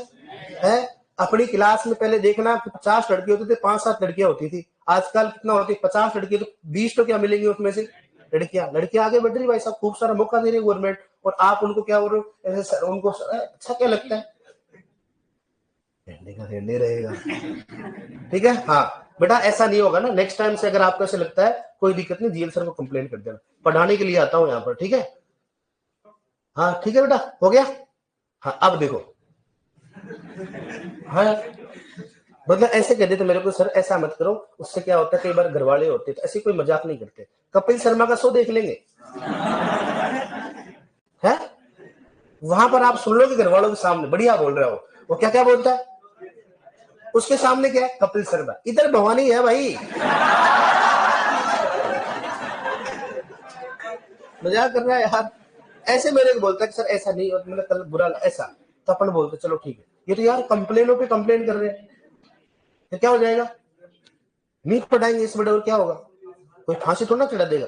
है अपनी क्लास में पहले देखना कि 50 लड़के होते थे, 5-7 लड़कियां होती थी, आजकल कितना होती है? 50 लड़की तो 20 तो क्या मिलेंगी उसमें से लड़कियां आगे बढ़ रही भाई साहब, खूब सारा मौका दे रही है गवर्नमेंट, और आप उनको क्या बोल रहे हो ऐसे, उनको अच्छा क्या लगता है? रहने रहेगा, ठीक है। हाँ बेटा ऐसा नहीं होगा ना, नेक्स्ट टाइम से अगर आपको ऐसे लगता है कोई दिक्कत नहीं, जीएल सर को कंप्लेन कर देना, पढ़ाने के लिए आता हूँ यहाँ पर, ठीक है। हाँ ठीक है बेटा, हो गया। हाँ अब देखो, हाँ मतलब ऐसे कह देते मेरे को सर ऐसा मत करो, उससे क्या होता है कई बार घर वाले होते तो ऐसे कोई मजाक नहीं करते, कपिल शर्मा का शो देख लेंगे, है वहां पर आप सुन लो कि घर वालों के सामने बढ़िया बोल रहा हो, वो क्या क्या बोलता है, उसके सामने क्या है? कपिल शर्मा, इधर भवानी है भाई, मजाक कर रहा है यार, ऐसे मेरे को बोलता है कि सर ऐसा नहीं, और मैंने कल बुरा ऐसा, तो अपन बोलते चलो ठीक है, ये तो यार कंप्लेनों पे कंप्लेन कर रहे हैं, तो क्या हो जाएगा? नहीं पढ़ाएंगे इस बड़े और क्या होगा, कोई फांसी थोड़ा ना चढ़ा देगा,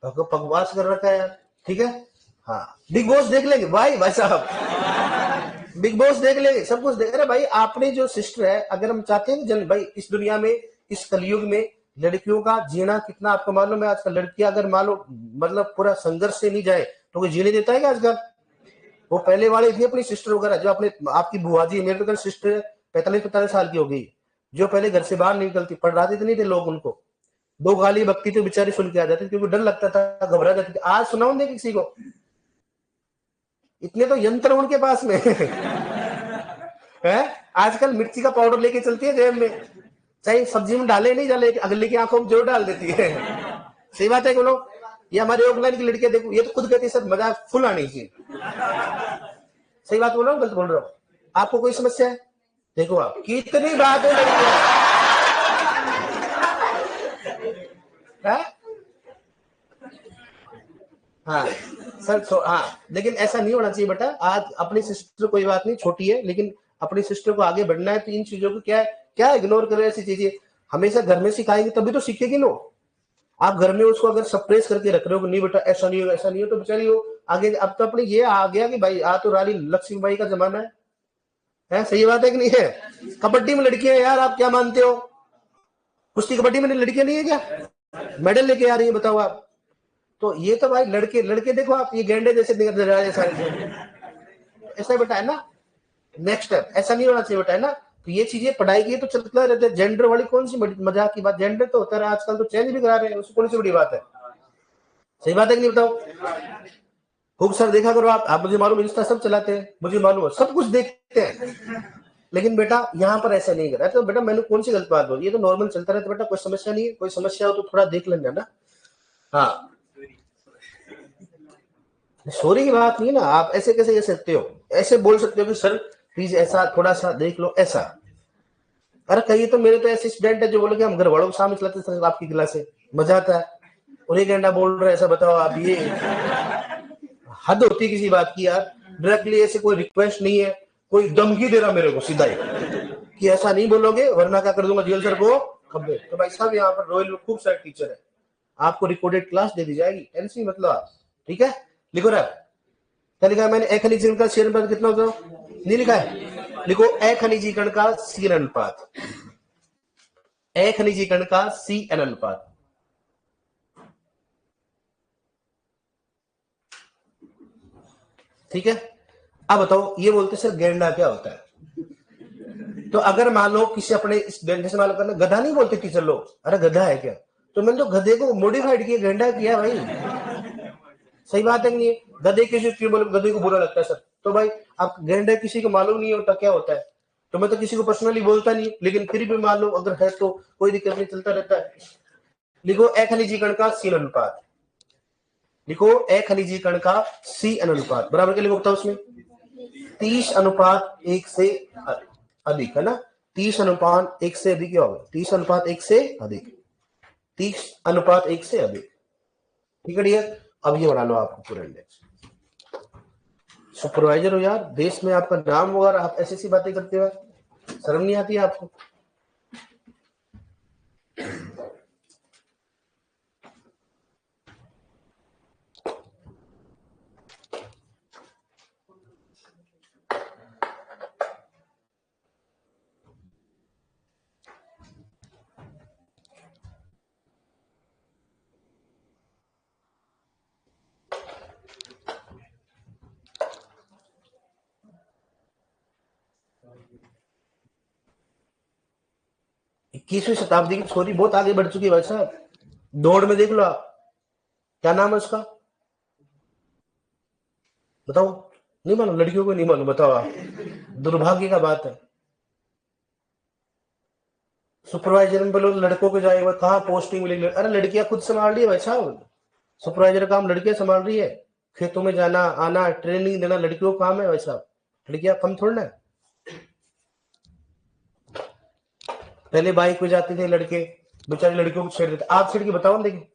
बकवास कर रखा है यार, ठीक है। हाँ बिग बॉस देख लेंगे भाई साहब, बिग बॉस देख लेंगे, सब कुछ देख रहे भाई, आपने जो सिस्टर है, अगर हम चाहते हैं जन भाई इस दुनिया में, इस कलयुग में लड़कियों का जीना कितना आपको मालूम है, आजकल लड़कियां अगर मान लो मतलब पूरा संघर्ष से नहीं जाए तो कोई जीने देता है क्या आजकल? वो पहले वाले थी अपनी सिस्टर वगैरह, जो अपने आपकी बुआ जी, मेरे तो सिस्टर 45-45 साल की हो गई, जो पहले घर से बाहर निकलती, पढ़ाते तो नहीं थे लोग उनको, 2 गाली बकती तो बेचारी सुन के आ जाती, क्योंकि डर लगता था, घबरा जाती थी। आज सुनाऊं दे किसी को, इतने तो यंत्र उनके पास में है, आजकल मिर्ची का पाउडर लेके चलती है जेब में, चाहे सब्जी में डाले नहीं डाले, अगले की आंखों में जोर डाल देती है, सही बात है बोलो। ये हमारे ऑफलाइन की लड़कियां देखो, ये तो खुद कहती है सर मजाक फुल आनी चाहिए, सही बात बोल रहा हूँ गलत बोल रहा हूँ? आपको कोई समस्या है? देखो आप कितनी बात है हाँ सर हाँ, लेकिन ऐसा नहीं होना चाहिए बेटा, आज अपनी सिस्टर कोई बात नहीं छोटी है, लेकिन अपनी सिस्टर को आगे बढ़ना है, तो इन चीजों को क्या इग्नोर कर रहे ऐसी चीजें, हमेशा घर में सिखाएंगे तभी तो सीखेगी नो, आप घर में उसको अगर सप्रेस करके रख रहे हो नहीं बेटा ऐसा नहीं हो ऐसा नहीं हो, तो बेचारी वो आगे, अब तो अपने ये आ गया कि भाई आ तो रानी लक्ष्मीबाई का जमाना है, सही बात है कि नहीं है? कबड्डी में लड़कियां यार, आप क्या मानते हो, कुश्ती कबड्डी में लड़कियां नहीं है क्या, मेडल लेके आ रही है बताओ आप, तो ये तो भाई लड़के लड़के देखो आप, ये गेंडे जैसे सारे, ऐसा बेटा है ना, नेक्स्ट स्टेप ऐसा नहीं होना चाहिए बेटा, है ना। तो ये चीजें पढ़ाई की तो चलता रहता है, जेंडर वाली कौन सी मजाक की बात, जेंडर तो होता है आजकल, तो चेंज भी करा रहे हैं, उसको कौन सी बड़ी बात है, सही बात है कि नहीं बताओ? खूब सर देखा करो आप मुझे मालूम इंस्टा सब चलाते हैं, मुझे मालूम है सब कुछ देखते हैं, लेकिन बेटा यहाँ पर ऐसा नहीं करा, तो बेटा मैंने कौन सी गलत बात बोली, ये तो नॉर्मल चलता रहता है बेटा, कोई समस्या नहीं है, कोई समस्या हो तो थोड़ा देख लेना ना। हाँ सॉरी की बात नहीं है ना, आप ऐसे कैसे कह सकते हो, ऐसे बोल सकते हो कि सर प्लीज ऐसा थोड़ा सा देख लो ऐसा, अरे कहिए तो मेरे तो ऐसे स्टूडेंट है जो बोले कि हम घर वालों को सामने चलाते सर आपकी क्लास से मजा आता है, और एक घंटा बोल रहे ऐसा, बताओ आप, ये हद होती किसी बात की यार, डायरेक्टली ऐसे कोई रिक्वेस्ट नहीं है, कोई धमकी दे रहा मेरे को सीधा ही कि ऐसा नहीं बोलोगे वरना क्या कर दूंगा जेल सर को, तो भाई साहब यहाँ पर रॉयल खूब सारे टीचर है, आपको रिकॉर्डेड क्लास दे दी जाएगी, टेंशन मतलब आप, ठीक है। लिखो रहा क्या लिखा है मैंने, ए खनिजी कण का सी अनुपात कितना होता है, नहीं लिखा है, लिखो ए खनिजी कण का सी अनुपात, ए खनिजी कण का सी एन अनुपात। ठीक है। अब बताओ, ये बोलते सर गेंडा क्या होता है, तो अगर मान लो किसी अपने जैसे मान लो करना, गधा नहीं बोलते टीचर लोग, अरे गधा है क्या, तो मैंने तो गधे को मॉडिफाइड किया, गेंडा किया भाई, सही बात है कि नहीं, गधे किसी क्यों बोले, गधे को बुरा लगता है सर, तो भाई आप गेंडा किसी को मालूम नहीं होता क्या होता है, तो मैं तो किसी को पर्सनली बोलता नहीं, लेकिन फिर भी मान लो अगर है तो कोई दिक्कत नहीं, चलता रहता है। लिखो ए खनिजी कण का सी अनुपात, लिखो ए खनिजी कण का सी अनुपात बराबर क्या लिखो उसमें, 30:1 से अधिक है ना, 30:1 से अधिक क्या होगा, 30:1 से अधिक, 30:1 से अधिक, ठीक है डियर। अब ये बना लो आपको पूरा इंडेक्स, सुपरवाइजर हो यार, देश में आपका नाम होगा, आप ऐसी ऐसी बातें करते हो, शर्म नहीं आती है आपको। इक्कीसवीं शताब्दी की छोरी बहुत आगे बढ़ चुकी है भाई साहब, दौड़ में देख लो आप, क्या नाम है उसका, बताओ, नहीं मालूम, लड़कियों को नहीं मालूम, बताओ आप, दुर्भाग्य का बात है। सुपरवाइजर में बोलो लड़कों को जाएगा, कहाँ पोस्टिंग मिलेगी, अरे लड़कियां खुद संभाल रही है भाई साहब, सुपरवाइजर का काम लड़कियां संभाल रही है, खेतों में जाना आना ट्रेनिंग देना लड़कियों का काम है भाई साहब, लड़कियां कम थोड़ा ना। पहले बाइक पे जाते थे लड़के, बेचारे लड़कियों को छेड़ देते, आप छेड़ के बताओ ना, देखिए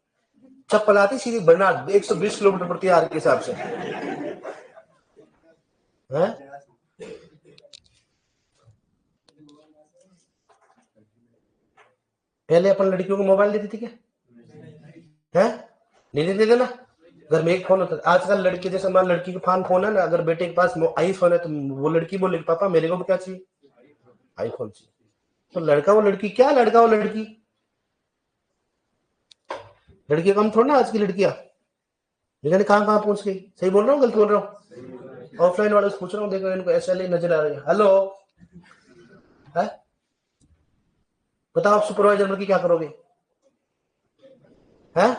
चप्पल आती सीधी बना 120 किलोमीटर प्रति आवर के हिसाब से है। पहले अपन लड़कियों को मोबाइल देते थे क्या है, नहीं देते थे ना, घर में एक फोन होता था, आजकल लड़के जैसे मान लड़की के पास फोन है ना, अगर बेटे के पास आई फोन है तो वो लड़की बोलेगी पापा मेरे को भी क्या चाहिए, आईफोन चाहिए, तो लड़का वो लड़की क्या, लड़का वो लड़की, लड़की कम थोड़ा ना आज की लड़कियां, लेकिन कहाँ कहाँ पहुंच गई, सही बोल रहा हूँ गलत बोल रहा हूँ, ऑफलाइन वाले से पूछ रहा हूँ, देखो इनको ऐसा ही नजर आ रही है, हेलो है, बताओ आप सुपरवाइजर की क्या करोगे है,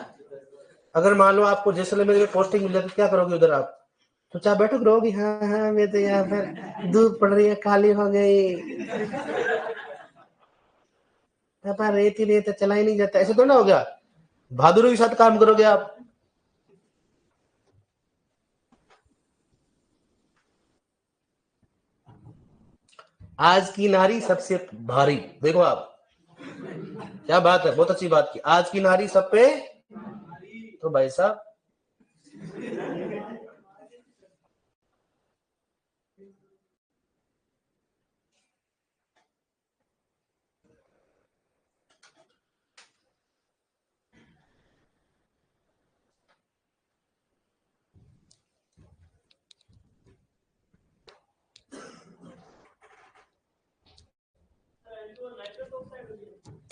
अगर मान लो आपको जैसलमेर में पोस्टिंग मिल जाती क्या करोगे उधर आप, तो चाहे बैठक रहोगी, हाँ हाँ मैं तो यहाँ पर धूप पड़ रही है काली हो गई, पापा रेत ही रेत चला ही नहीं जाता, ऐसे तो ना हो गया, बहादुरी के साथ काम करोगे आप। आज की नारी सबसे भारी, देखो आप, क्या बात है, बहुत अच्छी बात की, आज की नारी सब पे, तो भाई साहब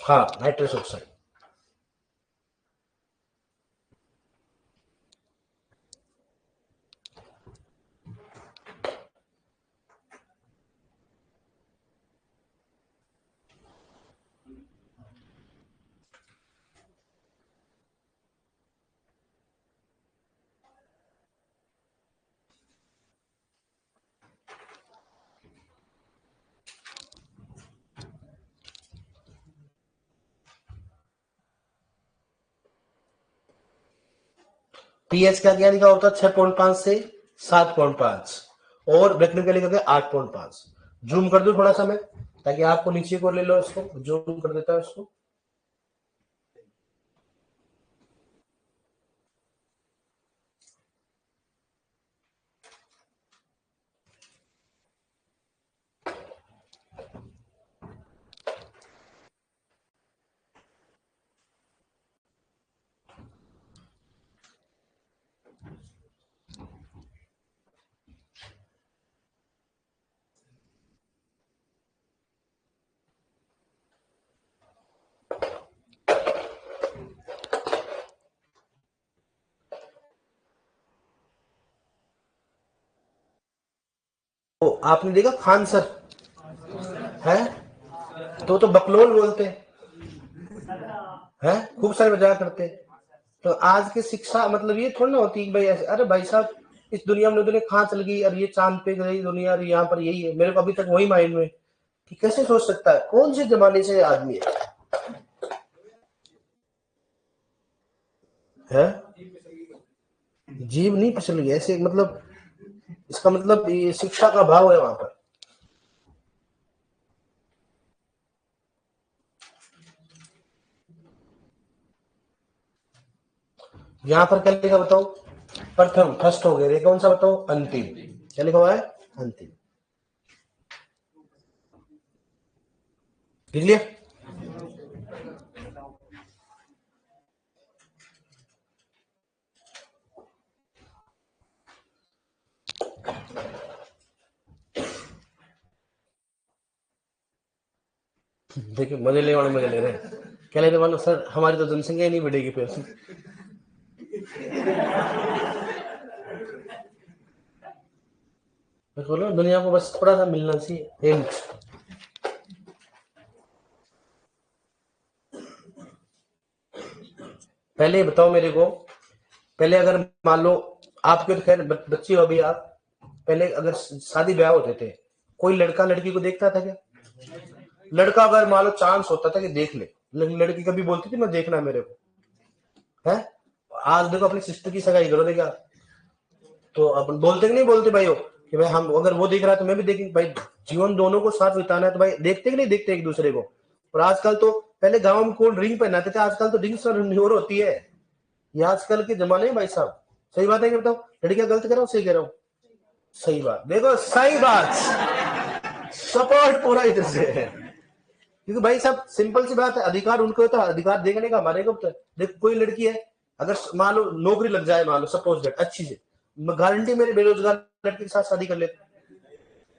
हाँ नाइट्रस ऑक्साइड, पीएच का क्या लिखा होता है, 6.5 से 7.5, और ब्रेकने का लिखा गया 8.5, जूम कर दो थोड़ा सा मैं, ताकि आपको नीचे को ले लो, इसको जूम कर देता है इसको, आपने देखा खान सर है, तो बकलोल बोलते हैं, खूब सारे मजाक करते हैं। तो आज की शिक्षा मतलब ये थोड़ी ना होती कि भाई ऐसे, अरे भाई साहब इस दुनिया में दुनिया कहाँ चल गई, और ये चांद पे गई दुनिया, और यहाँ पर यही है। मेरे को अभी तक वही माइंड में कि कैसे सोच सकता है, कौन से जमाने से आदमी है? जीव नहीं फिसल गया ऐसे, मतलब इसका मतलब ये शिक्षा का अभाव है वहां पर। यहाँ पर क्या लिखा बताओ? प्रथम, फर्स्ट हो गया। ये कौन सा बताओ? अंतिम। क्या लिखा हुआ है? अंतिम। लिख लिया? देखिए मजे ले वाले मजे ले रहे हैं। क्या ले रहे मानो सर, हमारी तो जनसंख्या ही नहीं बढ़ेगी फिर। बोलो दुनिया को बस थोड़ा सा मिलना चाहिए हिंट। पहले बताओ मेरे को, पहले अगर मान लो आपके तो खैर बच्चे हो अभी आप, पहले अगर शादी ब्याह होते थे, कोई लड़का लड़की को देखता था क्या? लड़का अगर मान लो चांस होता था कि देख ले, लड़की कभी बोलती थी मैं देखना मेरे को है? आज देखो अपनी सिस्टर की सगाई करो देखा, तो अपन बोलते कि नहीं बोलते भाई हो कि भाई हम अगर वो देख रहा है तो मैं भी देखेंगे भाई। जीवन दोनों को साथ बिताना है तो भाई देखते कि नहीं देखते एक दूसरे को। और आजकल तो, पहले गांव में कौन रिंग पहनाते थे, आजकल तो रिंग और न्योर होती है। ये आजकल के जमाने में भाई साहब। सही बात है कि बताओ, लड़कियां गलत कर रहा हूँ सही कह रहा हूँ? सही बात, देखो सही बात, सपोर्ट पूरा इधर से है। क्योंकि भाई साहब सिंपल सी बात है, अधिकार उनको होता है, अधिकार देखने का हमारे को होता है। देखो कोई लड़की है, अगर मान लो नौकरी लग जाए, मान लो सपोज दैट अच्छी से, गारंटी मेरे बेरोजगार लड़के के साथ शादी कर लेते।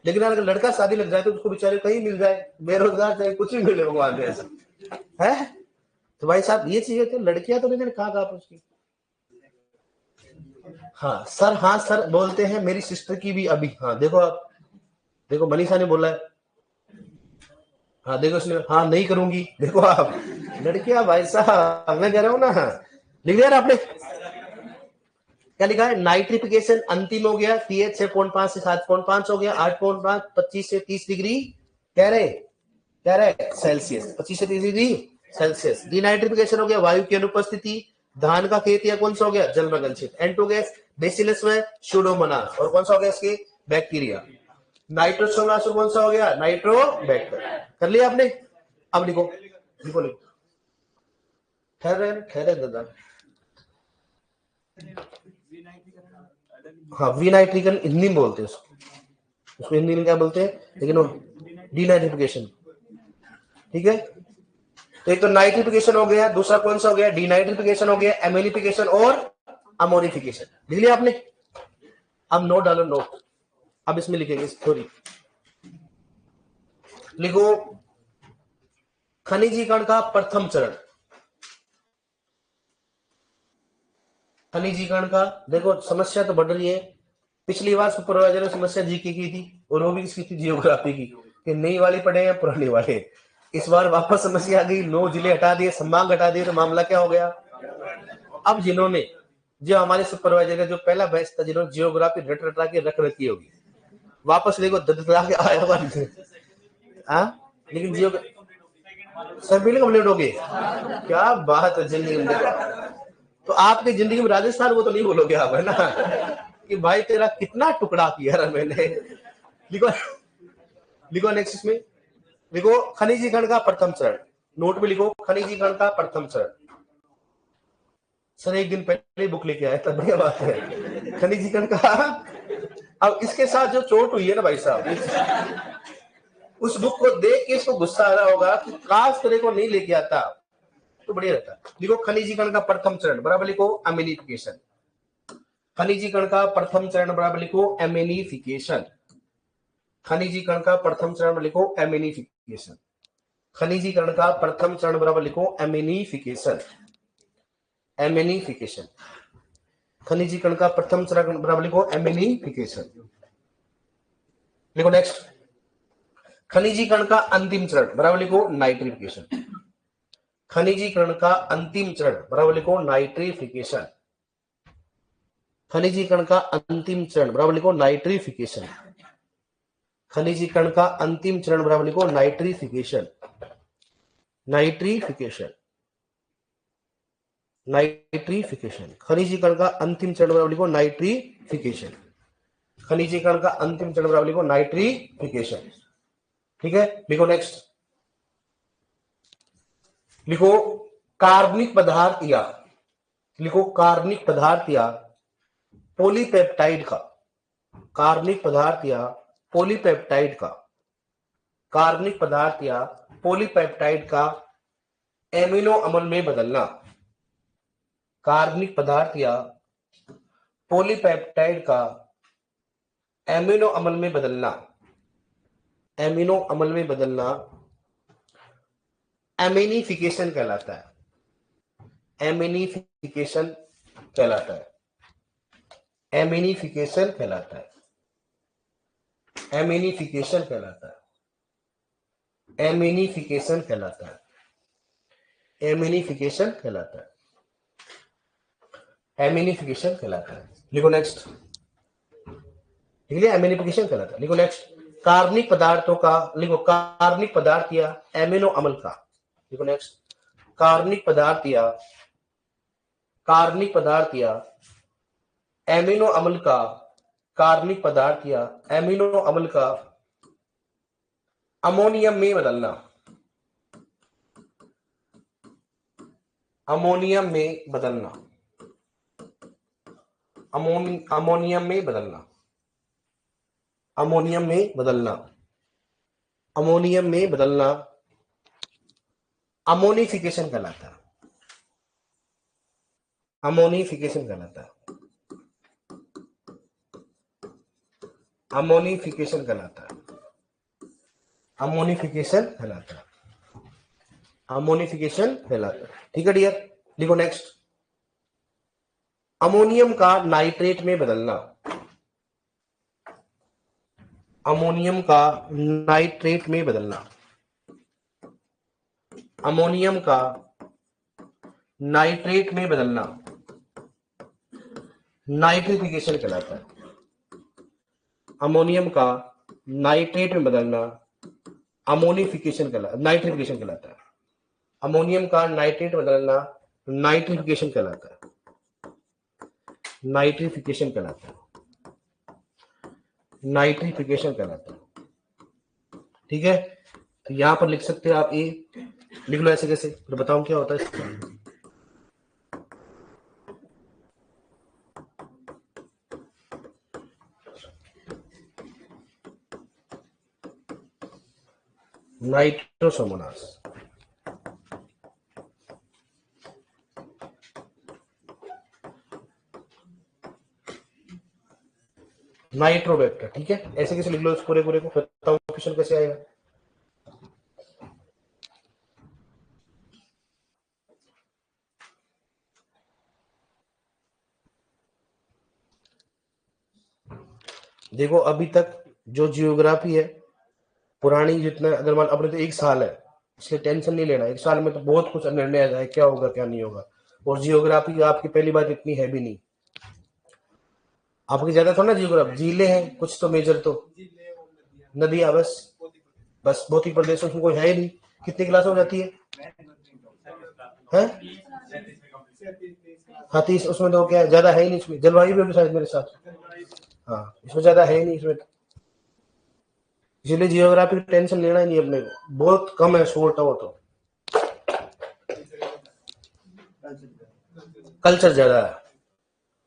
लेकिन अगर लड़का शादी लग जाए तो उसको बेचारे कहीं मिल जाए, बेरोजगार चाहे कुछ भी मिले भगवान ने ऐसा है। तो भाई साहब ये चीजें तो लड़कियां तो नहीं कहा उसकी। हाँ सर, हाँ सर बोलते हैं, मेरी सिस्टर की भी अभी, हाँ देखो आप, देखो मनीषा ने बोला है, हाँ देखो इसने, हाँ नहीं करूंगी, देखो आप लड़कियां भाई साहब, मैं कह रहा हूँ ना। लिख दिया आपने? क्या लिखा है? नाइट्रिफिकेशन अंतिम हो गया, pH 6.5 से 7.5 हो गया, 8.5 25 से 30 डिग्री कह रहे, कह रहे सेल्सियस, 25 से 30 डिग्री सेल्सियस। डिनाइट्रिफिकेशन हो गया, वायु की अनुपस्थिति, धान का खेत या कौन सा हो गया? जलमग्न क्षेत्र। एंटो गैस बेसिलस में सूडोमोनास, और कौन सा हो गया इसके? बैक्टीरिया। नाइट्रोसोमास कौन सा हो गया? नाइट्रोबैक्टर। कर लिया आपने? अब लिखो, लिखो लिखो, ठहरे ठहरे दादा। हाँ विनाइट्रिकन हिंदी में बोलते हैं उसको, उसको हिंदी में क्या बोलते हैं, लेकिन वो डिनाइट्रिफिकेशन। ठीक है, तो एक तो नाइट्रिफिकेशन हो गया, दूसरा कौन सा हो गया? डिनाइट्रिफिकेशन हो गया, एमिलिफिकेशन और अमोनिफिकेशन। लिख लिया आपने? अब नोट डालो, नोट अब इसमें लिखेंगे थोड़ी। लिखो खनिजीकरण का प्रथम चरण। खनिजीकरण का देखो समस्या तो बढ़ रही है। पिछली बार सुपरवाइजर ने समस्या जीके की थी, और वो भी किसकी थी? जियोग्राफी की, कि नई वाली पढ़े या पुरानी वाले। इस बार वापस समस्या आ गई, 9 जिले हटा दिए, संभाग हटा दिए, तो मामला क्या हो गया? अब जिन्होंने, जो हमारे सुपरवाइजर का जो पहला बैच था, जिन्होंने जियोग्राफी रट रटा के रख रखी होगी, वापस देखो ददला के आया हुआ। हाँ लेकिन जियो सभी कंप्लीट हो गए। क्या बात है जिंदगी में। तो आपकी जिंदगी में राजस्थान वो तो नहीं बोलोगे आप, है ना, कि भाई तेरा कितना टुकड़ा किया मैंने। लिखो, लिखो नेक्स्ट इसमें, लिखो खनिजीकरण का प्रथम चरण। नोट में लिखो खनिजीकरण का प्रथम चरण। सर एक दिन पहले बुक लेके आया था, बढ़िया बात है। खनिजीकरण का, अब इसके साथ जो चोट हुई है ना भाई साहब, उस बुक को देख के इसको गुस्सा आ रहा होगा कि काश तेरे को नहीं लेके आता तो बढ़िया रहता। लिखो खनिजीकरण का प्रथम चरण बराबर लिखो एमिनिफिकेशन। खनिजीकरण का प्रथम चरण बराबर लिखो एमिनिफिकेशन। खनिजीकरण का प्रथम चरण लिखो एमिनिफिकेशन। खनिजीकरण का प्रथम चरण बराबर लिखो एमिनिफिकेशन। एमिनिफिकेशन। खनिजीकरण का प्रथम चरण बराबर लिखो एमिनिफिकेशन। लिखो नेक्स्ट, खनिजीकरण का अंतिम चरण बराबर लिखो नाइट्रिफिकेशन। खनिजीकरण का अंतिम चरण बराबर लिखो नाइट्रिफिकेशन। खनिजीकरण का अंतिम चरण बराबर लिखो नाइट्रिफिकेशन। खनिजीकरण का अंतिम चरण बराबर लिखो नाइट्रिफिकेशन। Nitrification, nitrification. खनिजीकरण का अंतिम चरण बराबर लिखो नाइट्रिफिकेशन। खनिजीकरण का अंतिम चरण बराबर लिखो नाइट्रिफिकेशन। ठीक है, लिखो नेक्स्ट, लिखो कार्बनिक पदार्थ या, लिखो कार्बनिक पदार्थ या पॉलीपेप्टाइड का, कार्बनिक पदार्थ या पॉलीपेप्टाइड का, कार्बनिक पदार्थ या पॉलीपेप्टाइड का एमिनो अम्ल में बदलना। कार्बनिक पदार्थ या पॉलीपेप्टाइड का एमिनो अम्ल में बदलना, एमिनो अम्ल में बदलना एमिनिफिकेशन कहलाता है। एमिनिफिकेशन कहलाता है। एमिनिफिकेशन कहलाता है। एमिनिफिकेशन कहलाता है। एमिनिफिकेशन कहलाता है। एमिनिफिकेशन कहलाता है। एमिनिफिकेशन कहलाता है। लिखो नेक्स्ट, लिख लिया, एमिनिफिकेशन कहलाता है। लिखो नेक्स्ट, कार्बनिक पदार्थों का, लिखो कार्बनिक पदार्थ या एमिनो अम्ल का, लिखो नेक्स्ट, कार्बनिक पदार्थ या, कार्बनिक पदार्थ या एमिनो अम्ल का, कार्बनिक पदार्थ या एमिनो अम्ल का अमोनियम में बदलना, अमोनियम में बदलना, अमोनियम में बदलना, अमोनियम में बदलना, अमोनियम में बदलना अमोनिफिकेशन कहलाता है। अमोनिफिकेशन कहलाता है। अमोनिफिकेशन कहलाता है। अमोनिफिकेशन कहलाता है। अमोनिफिकेशन कहलाता है। ठीक है डियर, लिखो नेक्स्ट, अमोनियम का नाइट्रेट में बदलना, अमोनियम का नाइट्रेट में बदलना, अमोनियम का नाइट्रेट में बदलना नाइट्रिफिकेशन कहलाता है। अमोनियम का नाइट्रेट में बदलना अमोनिफिकेशन कहलाता है, नाइट्रिफिकेशन कहलाता है। अमोनियम का नाइट्रेट बदलना नाइट्रिफिकेशन कहलाता है। नाइट्रिफिकेशन कहलाता है। नाइट्रिफिकेशन कहलाता है। ठीक है, तो यहां पर लिख सकते हैं आप, ए लिख लो ऐसे कैसे, तो बताऊं क्या होता है। Nitrosomonas, Nitrobacter. ठीक है, ऐसे कैसे लिख लो इस पूरे पूरे को, बताओ क्वेश्चन कैसे आएगा। देखो अभी तक जो जियोग्राफी है पुरानी, जितना अगर मान अपने तो एक साल है, इसलिए टेंशन नहीं लेना, एक साल में तो बहुत कुछ निर्णय आ जाए क्या होगा क्या नहीं होगा। और जियोग्राफी आपकी पहली बात इतनी है भी नहीं, आपकी ज्यादा थोड़ा ना जियोग्राफी, झीलें हैं कुछ तो मेजर, तो नदियां बस, बस भौतिक प्रदेश उसमें कोई है ही नहीं। कितनी क्लास हो जाती है? हाँ 30, उसमें तो क्या ज्यादा है ही नहीं, इसमें जलवायु भी होगी शायद मेरे साथ। हाँ इसमें ज्यादा है ही नहीं इसमें, इसलिए जियोग्राफी की टेंशन लेना ही नहीं अपने को, बहुत कम है शोर्ट हो तो। कल्चर ज्यादा है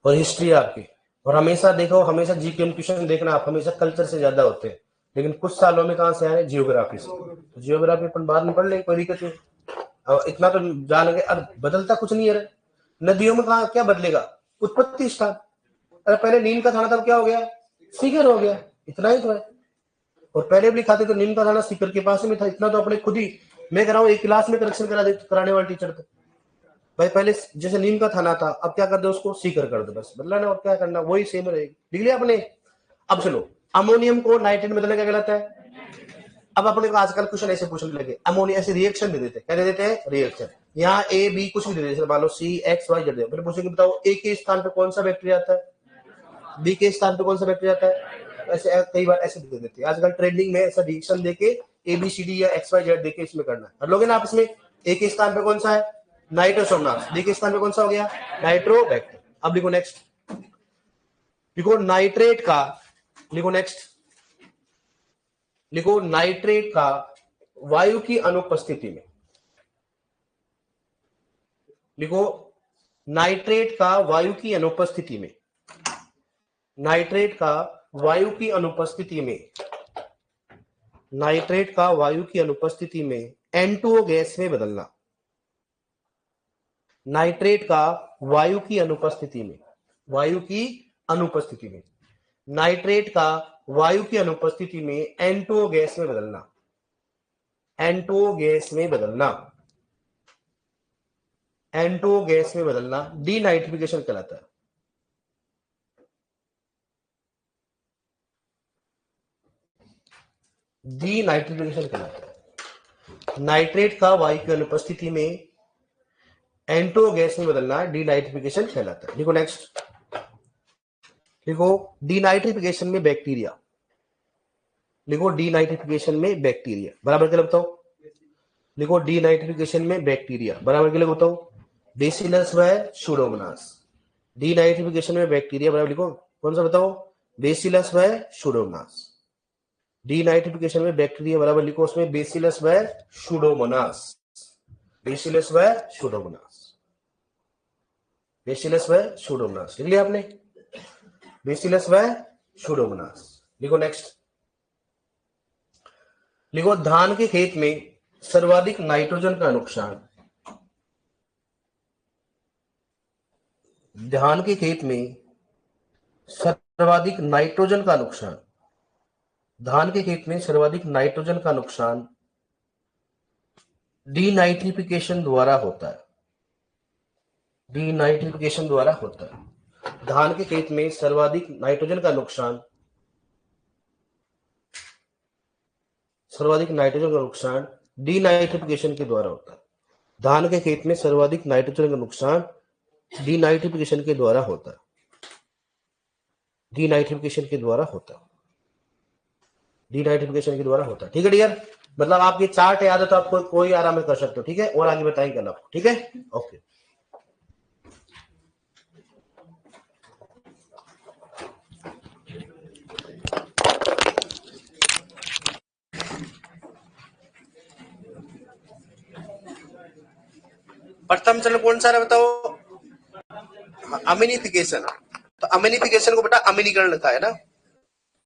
और हिस्ट्री आपकी, और हमेशा देखो, हमेशा जीके क्वेश्चन देखना आप, हमेशा कल्चर से ज्यादा होते हैं, लेकिन कुछ सालों में कहां से आए? जियोग्राफी से। तो जियोग्राफी अपन बाद में पढ़ लेंगे, कोई दिक्कत नहीं। अब इतना तो जान लगे, अब बदलता कुछ नहीं है। नदियों में कहा क्या बदलेगा? उत्पत्ति स्थान। अरे पहले नीम का थाना, तब क्या हो गया? सीकर हो गया, इतना ही तो है। और पहले भी लिखा तो नीम का थाना सीकर के पास में था, इतना तो अपने खुद ही, मैं कह रहा हूँ एक क्लास में करेक्शन कराने वाले टीचर थे भाई। पहले जैसे नीम का थाना था, अब क्या कर दो उसको सीकर कर दो, बस बदला ना, और क्या करना, वही सेम रहेगी। लिख लिया आपने? अब चलो अमोनियम को नाइट्रेट में बदलना क्या कहलाता है? अब अपने को आजकल क्वेश्चन ऐसे पूछने लगे, अमोनिया ऐसे रिएक्शन दे देते, क्या दे देते हैं? रिएक्शन। यहाँ ए बी कुछ भी दे देते, मान लो सी एक्स वाई जेड, फिर पूछेंगे बताओ ए के स्थान पे कौन सा बैक्टीरिया आता है, बी के स्थान पे कौन सा बैक्टीरिया आता है? ऐसे कई बार ऐसे दे देते हैं आजकल ट्रेंडिंग में, ऐसा रिएक्शन देके ए बी सी डी या एक्स वाई जेड देके इसमें करना है। कर लोगे ना आप इसमें? ए के स्थान पे कौन सा है? नाइट्रोसोमनास। बी के स्थान पे कौन सा हो गया? नाइट्रोबैक्टर। अब लिखो नेक्स्ट, लिखो नाइट्रेट का, लिखो नेक्स्ट, लिखो नाइट्रेट का वायु की अनुपस्थिति में, लिखो नाइट्रेट का वायु की अनुपस्थिति में, नाइट्रेट का वायु की अनुपस्थिति में, नाइट्रेट का वायु की अनुपस्थिति में N2O गैस में बदलना, नाइट्रेट का वायु की अनुपस्थिति में, वायु की अनुपस्थिति में, नाइट्रेट का वायु की अनुपस्थिति में N2O गैस में बदलना, N2O गैस में बदलना, N2O गैस में बदलना डीनाइट्रिफिकेशन कहलाता है। डीनाइट्रिफिकेशन कहलाता है। नाइट्रेट का वायु की अनुपस्थिति में N2O गैस में बदलना डीनाइट्रिफिकेशन कहलाता है। लिखो नेक्स्ट, लिखो डीनाइट्रिफिकेशन में बैक्टीरिया, लिखो डीनाइट्रिफिकेशन में बैक्टीरिया बराबर क्या बताओ? लिखो डीनाइट्रिफिकेशन में बैक्टीरिया बराबर क्या बताओ? बेसिलस व सूडोमोनास। डीनाइट्रिफिकेशन में बैक्टीरिया बराबर लिखो कौन सा बताओ? बेसिलस व सूडोमोनास। डीनाइट्रिफिकेशन में बैक्टीरिया बराबर लिखो उसमें बेसिलस व सूडोमोनास, बेसिलस व सूडोमोनास, बेसिलस व सूडोमोनास। लिख लिया आपने? बेसिलस व सूडोमोनास। लिखो नेक्स्ट, लिखो धान के खेत में सर्वाधिक नाइट्रोजन का नुकसान, धान के खेत में सर्वाधिक नाइट्रोजन का नुकसान, धान के खेत में सर्वाधिक नाइट्रोजन का नुकसान डीनाइट्रिफिकेशन द्वारा होता है, डीनाइट्रिफिकेशन द्वारा होता है। धान के खेत में सर्वाधिक नाइट्रोजन का नुकसान, सर्वाधिक नाइट्रोजन का नुकसान डीनाइट्रिफिकेशन के द्वारा होता है। धान के खेत में सर्वाधिक नाइट्रोजन का नुकसान डीनाइट्रिफिकेशन के द्वारा होता है, डीनाइट्रिफिकेशन के द्वारा होता है, डीनाइट्रिफिकेशन के द्वारा होता है। ठीक है डियर, मतलब आपकी चार्ट याद है तो आप कोई आराम से कर सकते हो। ठीक है, और आगे बताएंगे कल आपको। ठीक है, ओके। प्रथम चरण कौन सा है बताओ? अमिनिफिकेशन। तो अमिनिफिकेशन को बेटा अमिनीकरण लिखा है ना,